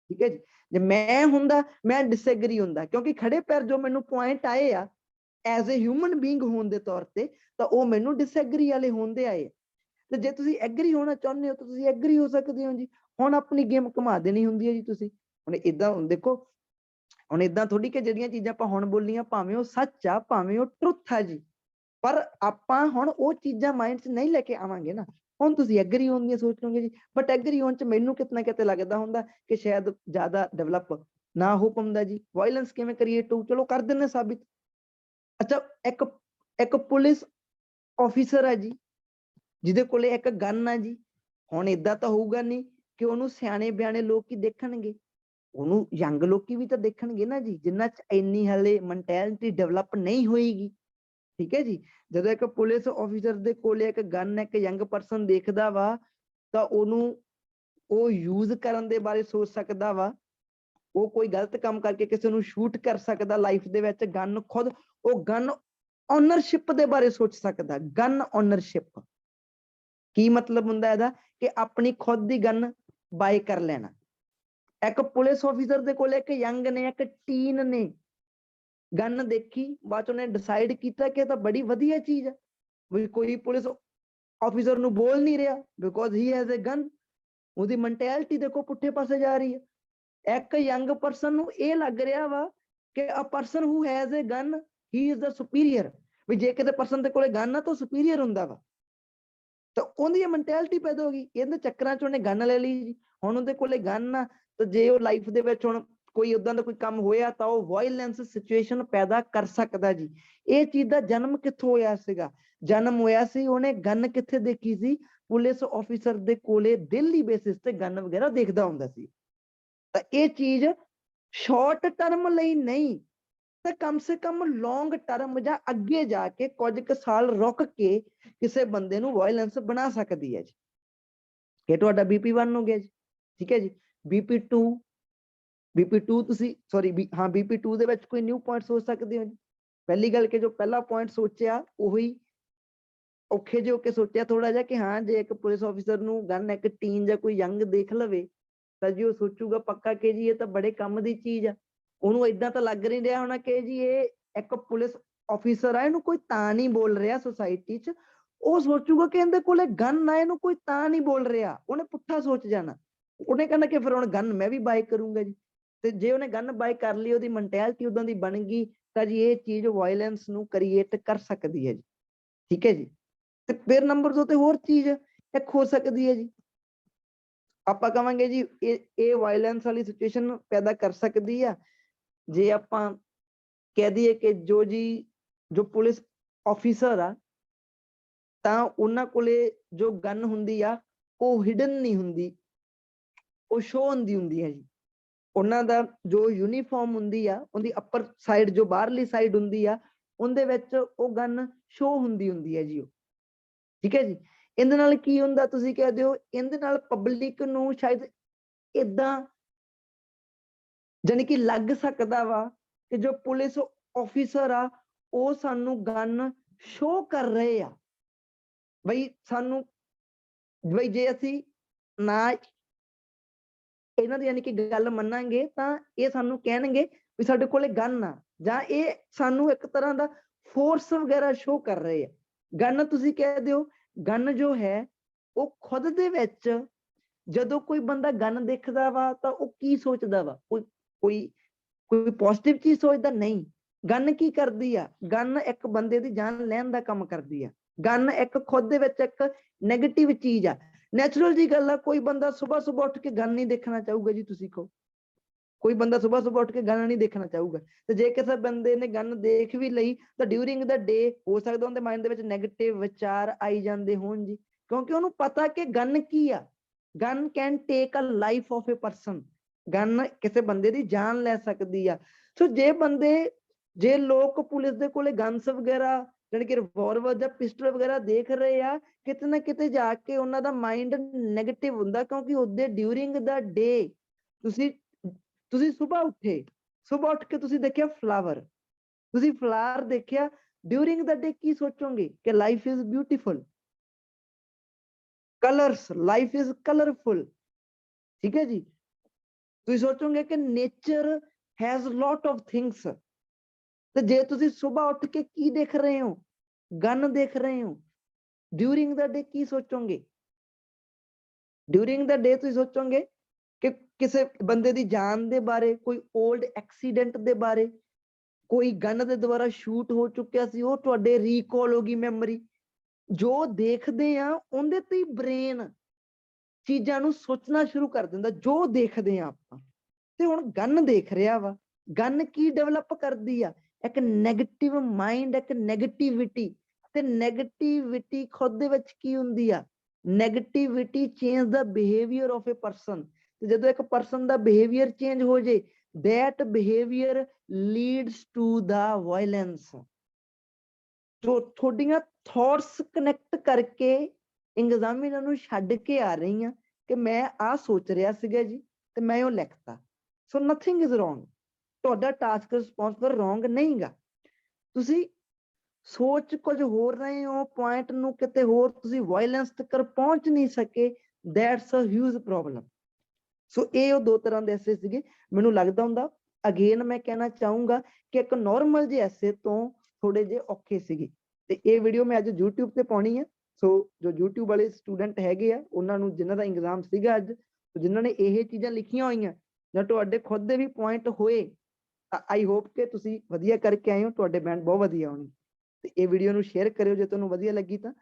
ਠੀਕ ਹੈ ਜੀ। ਜੇ ਮੈਂ ਹੁੰਦਾ ਮੈਂ ਡਿਸਐਗਰੀ ਹੁੰਦਾ, ਕਿਉਂਕਿ ਖੜੇ ਪੈਰ ਜੋ ਮੈਨੂੰ ਪੁਆਇੰਟ ਆਏ ਆ ਐਜ਼ ਏ ਹਿਊਮਨ ਬੀਇੰਗ ਹੋਣ ਦੇ ਤੌਰ ਤੇ, ਤਾਂ ਉਹ ਮੈਨੂੰ ਡਿਸਐਗਰੀ ਵਾਲੇ ਹੁੰਦੇ ਆਏ। ਤੇ ਜੇ ਤੁਸੀਂ ਐਗਰੀ ਹੋਣਾ ਚਾਹੁੰਦੇ ਹੋ ਤਾਂ ਤੁਸੀਂ ਐਗਰੀ ਹੋ ਸਕਦੇ ਹੋ ਜੀ। ਹੁਣ ਆਪਣੀ ਗੇਮ ਘੁਮਾ ਦੇਣੀ ਹੁੰਦੀ ਹੈ ਜੀ ਤੁਸੀਂ। ਹੁਣ ਏਦਾਂ ਹੁਣ ਦੇਖੋ, ਹੁਣ ਏਦਾਂ ਥੋੜੀ ਕਿ ਜਿਹੜੀਆਂ ਚੀਜ਼ਾਂ ਆਪਾਂ ਹੁਣ ਬੋਲੀਆਂ ਭਾਵੇਂ ਉਹ ਸੱਚ ਆ, ਭਾਵੇਂ ਉਹ ਟਰੁੱਥ ਆ ਜੀ, ਪਰ ਆਪਾਂ ਹੁਣ ਉਹ ਚੀਜ਼ਾਂ ਮਾਈਂਡ 'ਚ ਨਹੀਂ ਲੈ ਕੇ ਆਵਾਂਗੇ ਨਾ। ਹੁਣ ਤੁਸੀਂ ਐਗਰੀ ਹੋਣ ਦੀਆਂ ਸੋਚ ਲਓਗੇ ਜੀ, ਬਟ ਐਗਰੀ ਹੋਣ 'ਚ ਮੈਨੂੰ ਕਿਤੇ ਕਿਤੇ ਲੱਗਦਾ ਹੁੰਦਾ ਕਿ ਸ਼ਾਇਦ ਜ਼ਿਆਦਾ ਡਿਵੈਲਪ ਨਾ ਹੋ ਪਾਉਂਦਾ ਜੀ। ਵਾਇਲੈਂਸ ਕਿਵੇਂ ਕ੍ਰੀਏਟ ਹੋਊ, ਚਲੋ ਕਰ ਦਿੰਦੇ ਸਾਬਿਤ। ਅੱਛਾ, ਇੱਕ ਪੁਲਿਸ ਆਫੀਸਰ ਆ ਜੀ ਜਿਹਦੇ ਕੋਲੇ ਇੱਕ ਗਨ ਆ ਜੀ। ਹੁਣ ਏਦਾਂ ਤਾਂ ਹੋਊਗਾ ਨਹੀਂ ਕਿ ਉਹਨੂੰ ਸਿਆਣੇ ਬਿਆਣੇ ਲੋਕ ਹੀ ਦੇਖਣਗੇ, ਉਹਨੂੰ ਯੰਗ ਲੋਕੀ ਵੀ ਤਾਂ ਦੇਖਣਗੇ ਨਾ ਜੀ, ਜਿਨ੍ਹਾਂ 'ਚ ਇੰਨੀ ਹਲੇ ਮੈਂਟੈਲਿਟੀ ਡਿਵੈਲਪ ਨਹੀਂ ਹੋਏਗੀ, ਠੀਕ ਹੈ ਜੀ। ਜਦੋਂ ਇੱਕ ਪੁਲਿਸ ਆਫੀਸਰ ਦੇ ਕੋਲੇ ਇੱਕ ਗਨ ਇੱਕ ਯੰਗ ਪਰਸਨ ਦੇਖਦਾ ਵਾ, ਤਾਂ ਉਹਨੂੰ ਉਹ ਯੂਜ਼ ਕਰਨ ਦੇ ਬਾਰੇ ਸੋਚ ਸਕਦਾ ਵਾ। ਉਹ ਕੋਈ ਗਲਤ ਕੰਮ ਕਰਕੇ ਕਿਸੇ ਨੂੰ ਸ਼ੂਟ ਕਰ ਸਕਦਾ ਲਾਈਫ ਦੇ ਵਿੱਚ, ਗਨ ਖੁਦ, ਉਹ ਗਨ ਓਨਰਸ਼ਿਪ ਦੇ ਬਾਰੇ ਸੋਚ ਸਕਦਾ। ਗਨ ਓਨਰਸ਼ਿਪ ਕੀ ਮਤਲਬ ਹੁੰਦਾ ਇਹਦਾ, ਕਿ ਆਪਣੀ ਖੁਦ ਦੀ ਗਨ ਬਾਏ ਕਰ ਲੈਣਾ। ਇੱਕ ਪੁਲਿਸ ਆਫੀਸਰ ਦੇ ਕੋਲੇ ਇੱਕ ਯੰਗ ਨੇ, ਇੱਕ ਟੀਨ ਨੇ ਗਨ ਦੇਖੀ, ਬਾਅਦ ਚ ਉਹਨੇ ਡਿਸਾਈਡ ਕੀਤਾ ਕਿ ਇਹ ਤਾਂ ਬੜੀ ਵਧੀਆ ਚੀਜ਼ ਹੈ। ਵੀ ਕੋਈ ਪੁਲਿਸ ਆਫੀਸਰ ਨੂੰ ਬੋਲ ਨਹੀਂ ਰਿਹਾ because he has a gun. ਉਹਦੀ ਮੈਂਟੈਲਿਟੀ ਦੇਖੋ ਪੁੱਠੇ ਪਾਸੇ ਜਾ ਰਹੀ ਹੈ। ਇੱਕ ਯੰਗ ਪਰਸਨ ਨੂੰ ਇਹ ਲੱਗ ਰਿਹਾ ਵਾ ਕਿ a person who has a gun he is the superior, ਵੀ ਜੇ ਕਿਸੇ ਪਰਸਨ ਦੇ ਕੋਲੇ ਗਨ ਆ ਤਾਂ ਸੁਪੀਰੀਅਰ ਹੁੰਦਾ ਵਾ। ਤਾਂ ਉਹਦੀ ਮੈਂਟੈਲਿਟੀ ਪੈਦਾ ਹੋ ਗਈ, ਇਹਦੇ ਚੱਕਰਾਂ 'ਚ ਉਹਨੇ ਗਨ ਲੈ ਲਈ ਜੀ। ਹੁਣ ਉਹਦੇ ਕੋਲੇ ਗਨ ਆ, ਤਾਂ ਜੇ ਉਹ ਲਾਈਫ ਦੇ ਵਿੱਚ ਹੁਣ ਕੋਈ ਓਦਾਂ ਦਾ ਕੋਈ ਕੰਮ ਹੋਇਆ ਤਾਂ ਉਹ ਵਾਇਲੈਂਸ ਸਿਚੁਏਸ਼ਨ ਪੈਦਾ ਕਰ ਸਕਦਾ ਜੀ। ਇਹ ਚੀਜ਼ ਦਾ ਜਨਮ ਕਿੱਥੋਂ ਹੋਇਆ ਸੀਗਾ? ਜਨਮ ਹੋਇਆ ਸੀ, ਉਹਨੇ ਗਨ ਕਿੱਥੇ ਦੇਖੀ ਸੀ? ਪੁਲਿਸ ਆਫੀਸਰ ਦੇ ਕੋਲੇ ਡੇਲੀ ਬੇਸਿਸ ਤੇ ਗਨ ਵਗੈਰਾ ਦੇਖਦਾ ਹੁੰਦਾ ਸੀ। ਤਾਂ ਇਹ ਚੀਜ਼ ਸ਼ਾਰਟ ਟਰਮ ਲਈ ਨਹੀਂ, ਤਾਂ ਕਮ ਸੇ ਕਮ ਲੌਂਗ ਟਰਮ ਜਾਂ ਅੱਗੇ ਜਾ ਕੇ ਕੁਝ ਕੁ ਸਾਲ ਰੁਕ ਕੇ ਕਿਸੇ ਬੰਦੇ ਨੂੰ ਵਾਇਲੈਂਸ ਬਣਾ ਸਕਦੀ ਹੈ ਜੀ। ਇਹ ਤੁਹਾਡਾ BP1 ਹੋ ਗਿਆ ਜੀ, ਠੀਕ ਹੈ ਜੀ। BP2 ਤੁਸੀਂ ਸੌਰੀ ਹਾਂ BP2 ਦੇ ਵਿੱਚ ਕੋਈ ਨਿਊ ਪੁਆਇੰਟ ਸੋਚ ਸਕਦੇ ਹੋ ਜੀ। ਪਹਿਲੀ ਗੱਲ ਕਿ ਜੋ ਪਹਿਲਾ ਪੁਆਇੰਟ ਸੋਚਿਆ ਉਹੀ ਔਖੇ ਜਿਹੇ ਹੋ ਕੇ ਸੋਚਿਆ ਥੋੜਾ ਜਿਹਾ, ਕਿ ਹਾਂ ਜੇ ਇੱਕ ਪੁਲਿਸ ਆਫੀਸਰ ਨੂੰ ਗਨ ਇੱਕ ਟੀਨ ਜਾਂ ਕੋਈ ਯੰਗ ਦੇਖ ਲਵੇ ਤਾਂ ਜੀ ਉਹ ਸੋਚੂਗਾ ਪੱਕਾ ਕਿ ਜੀ ਇਹ ਤਾਂ ਬੜੇ ਕੰਮ ਦੀ ਚੀਜ਼ ਆ। ਉਹਨੂੰ ਏਦਾਂ ਤਾਂ ਲੱਗ ਨਹੀਂ ਰਿਹਾ ਹੋਣਾ ਕਿ ਜੀ ਇਹ ਇੱਕ ਪੁਲਿਸ ਆਫੀਸਰ ਆ, ਇਹਨੂੰ ਕੋਈ ਤਾਂ ਨਹੀਂ ਬੋਲ ਰਿਹਾ ਸੋਸਾਇਟੀ 'ਚ। ਉਹ ਸੋਚੂਗਾ ਕਿ ਇਹਦੇ ਕੋਲੇ ਗਨ ਆ, ਇਹਨੂੰ ਕੋਈ ਤਾਂ ਨਹੀਂ ਬੋਲ ਰਿਹਾ। ਉਹਨੇ ਪੁੱਠਾ ਸੋਚ ਜਾਣਾ, ਉਹਨੇ ਕਹਿਣਾ ਕਿ ਫਿਰ ਹੁਣ ਗਨ ਮੈਂ ਵੀ ਬਾਏ ਕਰੂੰਗਾ ਜੀ। ਤੇ ਜੇ ਉਹਨੇ ਗਨ ਬਾਏ ਕਰ ਲਈ, ਉਹਦੀ ਮੈਂਟੈਲਿਟੀ ਉਦਾਂ ਦੀ ਬਣ ਗਈ, ਤਾਂ ਜੀ ਇਹ ਚੀਜ਼ ਵਾਇਲੈਂਸ ਨੂੰ ਕ੍ਰੀਏਟ ਕਰ ਸਕਦੀ ਹੈ ਜੀ, ਠੀਕ ਹੈ ਜੀ। ਤੇ ਫਿਰ ਨੰਬਰ 2 ਤੇ ਹੋਰ ਚੀਜ਼ ਇੱਕ ਹੋ ਸਕਦੀ ਹੈ ਜੀ, ਆਪਾਂ ਕਹਾਂਗੇ ਜੀ ਇਹ ਵਾਇਲੈਂਸ ਵਾਲੀ ਸਿਚੁਏਸ਼ਨ ਪੈਦਾ ਕਰ ਸਕਦੀ ਆ ਜੇ ਆਪਾਂ ਕਹਿ ਦਈਏ ਕਿ ਜੋ ਪੁਲਿਸ ਆਫੀਸਰ ਆ, ਤਾਂ ਉਹਨਾਂ ਕੋਲੇ ਜੋ ਗਨ ਹੁੰਦੀ ਆ ਉਹ ਹਿਡਨ ਨਹੀਂ ਹੁੰਦੀ, ਉਹ ਸ਼ੋ ਹੁੰਦੀ ਹੈ ਜੀ। ਉਹਨਾਂ ਦਾ ਜੋ ਯੂਨੀਫਾਰਮ ਹੁੰਦੀ ਆ, ਉਹਦੀ ਅੱਪਰ ਸਾਈਡ ਜੋ ਬਾਹਰਲੀ ਸਾਈਡ ਹੁੰਦੀ ਆ, ਉਹਦੇ ਵਿੱਚ ਉਹ ਗਨ ਸ਼ੋ ਹੁੰਦੀ ਹੈ ਜੀ ਉਹ, ਠੀਕ ਹੈ ਜੀ। ਇਹਦੇ ਨਾਲ ਕੀ ਹੁੰਦਾ, ਤੁਸੀਂ ਕਹਦੇ ਹੋ ਇਹਦੇ ਨਾਲ ਪਬਲਿਕ ਨੂੰ ਸ਼ਾਇਦ ਏਦਾਂ ਜਾਣੀ ਕਿ ਲੱਗ ਸਕਦਾ ਵਾ ਕਿ ਜੋ ਪੁਲਿਸ ਆਫੀਸਰ ਆ ਉਹ ਸਾਨੂੰ ਗਨ ਸ਼ੋ ਕਰ ਰਹੇ ਆ। ਬਈ ਸਾਨੂੰ ਬਈ ਜੇ ਅਸੀਂ ਨਾ ਇਹਨਾਂ ਦੀ ਯਾਨੀ ਕਿ ਗੱਲ ਮੰਨਾਂਗੇ ਤਾਂ ਇਹ ਸਾਨੂੰ ਕਹਿਣਗੇ ਵੀ ਸਾਡੇ ਕੋਲੇ ਗਨ ਆ, ਜਾਂ ਇਹ ਸਾਨੂੰ ਇੱਕ ਤਰ੍ਹਾਂ ਦਾ ਫੋਰਸ ਵਗੈਰਾ ਸ਼ੋ ਕਰ ਰਹੇ ਆ। ਗਨ ਤੁਸੀਂ ਕਹਿ ਦਿਓ, ਗਨ ਜੋ ਹੈ ਉਹ ਖੁਦ ਦੇ ਵਿੱਚ ਜਦੋਂ ਕੋਈ ਬੰਦਾ ਗਨ ਦੇਖਦਾ ਵਾ ਤਾਂ ਉਹ ਕੀ ਸੋਚਦਾ ਵਾ? ਕੋਈ ਪੋਜ਼ਿਟਿਵ ਚੀਜ਼ ਸੋਚਦਾ ਨਹੀਂ। ਗਨ ਕੀ ਕਰਦੀ ਆ? ਗਨ ਇੱਕ ਬੰਦੇ ਦੀ ਜਾਨ ਲੈਣ ਦਾ ਕੰਮ ਕਰਦੀ ਆ। ਗਨ ਇੱਕ ਖੁਦ ਦੇ ਵਿੱਚ ਇੱਕ ਨੈਗੇਟਿਵ ਚੀਜ਼ ਆ। ਨੈਚੁਰਲ ਜੀ ਗੱਲ ਆ, ਕੋਈ ਬੰਦਾ ਸੁਬਾਹ ਉੱਠ ਕੇ ਗਨ ਨਹੀਂ ਦੇਖਣਾ ਚਾਹੂਗਾ ਜੀ। ਤੁਸੀਂ ਕਹੋ ਕੋਈ ਬੰਦਾ ਸੁਬਾਹ ਉੱਠ ਕੇ ਗਨ ਨਹੀਂ ਦੇਖਣਾ ਚਾਹੂਗਾ, ਤੇ ਜੇ ਕਿਸੇ ਬੰਦੇ ਨੇ ਗਨ ਦੇਖ ਵੀ ਲਈ ਤਾਂ ਡਿਊਰਿੰਗ ਦਾ ਡੇ ਹੋ ਸਕਦਾ ਉਹਦੇ ਮਾਈਂਡ ਦੇ ਵਿੱਚ ਨੈਗੇਟਿਵ ਵਿਚਾਰ ਆਈ ਜਾਂਦੇ ਹੋਣ ਜੀ, ਕਿਉਂਕਿ ਉਹਨੂੰ ਪਤਾ ਕਿ ਗਨ ਕੀ ਆ। Gun can take a life of a person, gun ਕਿਸੇ ਬੰਦੇ ਦੀ ਜਾਨ ਲੈ ਸਕਦੀ ਆ। ਸੋ ਜੇ ਲੋਕ ਪੁਲਿਸ ਦੇ ਕੋਲੇ ਗਨਸ ਵਗੈਰਾ ਜਾਣੀ ਕਿ ਰਿਵਾਲਵਰ ਜਾਂ ਪਿਸਟਲ ਵਗੈਰਾ ਦੇਖ ਰਹੇ ਆ, ਕਿਤੇ ਨਾ ਕਿਤੇ ਜਾ ਕੇ ਉਹਨਾਂ ਦਾ ਮਾਈਂਡ ਨੈਗੇਟਿਵ ਹੁੰਦਾ, ਕਿਉਂਕਿ ਉਹਦੇ ਡਿਊਰਿੰਗ ਦਾ ਡੇ ਤੁਸੀਂ ਸੁਬਾਹ ਉੱਠੇ, ਸੁਬਾਹ ਉੱਠ ਕੇ ਤੁਸੀਂ ਦੇਖਿਆ ਫਲਾਵਰ, ਤੁਸੀਂ ਫਲਾਰ ਦੇਖਿਆ ਡਿਊਰਿੰਗ ਦ ਡੇ ਕੀ ਸੋਚੋਗੇ ਕਿ life is beautiful, colours, life is colourful, ਠੀਕ ਹੈ ਜੀ। ਤੁਸੀਂ ਸੋਚੋਗੇ ਕਿ nature has lot of things, ਤੇ ਜੇ ਤੁਸੀਂ ਸਵੇਰ ਉੱਠ ਕੇ ਕੀ ਦੇਖ ਰਹੇ ਹੋ, ਗਨ ਦੇਖ ਰਹੇ ਹੋ, ਡਿਊਰਿੰਗ ਦ ਡੇ ਕੀ ਸੋਚੋਗੇ? ਡਿਊਰਿੰਗ ਦ ਡੇ ਤੁਸੀਂ ਸੋਚੋਗੇ ਕਿ ਕਿਸੇ ਬੰਦੇ ਦੀ ਜਾਨ ਦੇ ਬਾਰੇ, ਕੋਈ ਓਲਡ ਐਕਸੀਡੈਂਟ ਦੇ ਬਾਰੇ, ਕੋਈ ਗਨ ਦੇ ਦੁਆਰਾ ਸ਼ੂਟ ਹੋ ਚੁੱਕਿਆ ਸੀ, ਉਹ ਤੁਹਾਡੇ ਰੀਕਾਲ ਹੋ ਗਈ ਮੈਮਰੀ। ਜੋ ਦੇਖਦੇ ਆ ਉਹਦੇ ਤੇ ਹੀ ਬ੍ਰੇਨ ਚੀਜ਼ਾਂ ਨੂੰ ਸੋਚਣਾ ਸ਼ੁਰੂ ਕਰ ਦਿੰਦਾ, ਜੋ ਦੇਖਦੇ ਆ ਆਪਾਂ। ਤੇ ਹੁਣ ਗਨ ਦੇਖ ਰਿਹਾ ਵਾ, ਗਨ ਕੀ ਡਿਵੈਲਪ ਕਰਦੀ ਆ? ਇੱਕ ਨੈਗੇਟਿਵ ਮਾਈਂਡ, ਇੱਕ ਨੈਗੇਟਿਵਿਟੀ। ਤੇ ਨੈਗੇਟਿਵਿਟੀ ਖੁਦ ਦੇ ਵਿੱਚ ਕੀ ਹੁੰਦੀ ਆ? ਨੈਗੇਟਿਵਿਟੀ ਚੇਂਜ ਦਾ ਬਿਹੇਵੀਅਰ ਆਫ ਅ ਪਰਸਨ। ਤੇ ਜਦੋਂ ਇੱਕ ਪਰਸਨ ਦਾ ਬਿਹੇਵੀਅਰ ਚੇਂਜ ਹੋ ਜੇ, that behavior leads to the violence। ਜੋ ਤੁਹਾਡੀਆਂ ਥਾਟਸ ਕਨੈਕਟ ਕਰਕੇ ਐਗਜ਼ਾਮੀਨਰ ਨੂੰ ਛੱਡ ਕੇ ਆ ਰਹੀ ਆ ਕਿ ਮੈਂ ਆ ਸੋਚ ਰਿਹਾ ਸੀਗਾ ਜੀ ਤੇ ਮੈਂ ਉਹ ਲਿਖਤਾ। ਸੋ ਨਥਿੰਗ ਇਜ਼ ਰੋਂਗ, ਤੁਹਾਡਾ ਟਾਸਕ ਰਿਸਪੌਂਸ ਪਰ ਰੋਂਗ ਨਹੀਂਗਾ। ਤੁਸੀਂ ਸੋਚ ਕੁਝ ਹੋਰ ਰਹੇ ਹੋ, ਪੁਆਇੰਟ ਨੂੰ ਕਿਤੇ ਹੋਰ ਤੁਸੀਂ ਵਾਇਲੈਂਸ ਤੱਕ ਪਹੁੰਚ ਨਹੀਂ ਸਕੇ, ਦੈਟਸ ਅ ਹਿਊਜ ਪ੍ਰੋਬਲਮ। ਸੋ ਇਹ ਉਹ ਦੋ ਤਰ੍ਹਾਂ ਦੇ ਐਸੇ ਸੀਗੇ। ਮੈਨੂੰ ਲੱਗਦਾ ਹੁੰਦਾ ਅਗੇਨ ਮੈਂ ਕਹਿਣਾ ਚਾਹੂੰਗਾ ਕਿ ਇੱਕ ਨਾਰਮਲ ਜਿਹੇ ਐਸੇ ਤੋਂ ਥੋੜੇ ਜਿਹੇ ਔਖੇ ਸੀਗੇ, ਤੇ ਇਹ ਵੀਡੀਓ ਮੈਂ ਅੱਜ YouTube ਤੇ ਪਾਉਣੀ ਆ। ਸੋ ਜੋ YouTube ਵਾਲੇ ਸਟੂਡੈਂਟ ਹੈਗੇ ਆ, ਉਹਨਾਂ ਨੂੰ ਜਿਨ੍ਹਾਂ ਦਾ ਐਗਜ਼ਾਮ ਸੀਗਾ ਅੱਜ, ਜਿਨ੍ਹਾਂ ਨੇ ਇਹ ਚੀਜ਼ਾਂ ਲਿਖੀਆਂ ਹੋਈਆਂ ਜਾਂ ਤੁਹਾਡੇ ਖੁਦ ਦੇ ਵੀ ਪੁਆਇੰਟ ਹੋਏ, ਆਈ ਹੋਪ ਕਿ ਤੁਸੀਂ ਵਧੀਆ ਕਰਕੇ ਆਏ ਹੋ, ਤੁਹਾਡੇ ਬੈਂਡ ਬਹੁਤ ਵਧੀਆ ਹੋਣੀ। ਤੇ ਇਹ ਵੀਡੀਓ ਨੂੰ ਸ਼ੇਅਰ ਕਰਿਓ ਜੇ ਤੁਹਾਨੂੰ ਵਧੀਆ ਲੱਗੀ ਤਾਂ।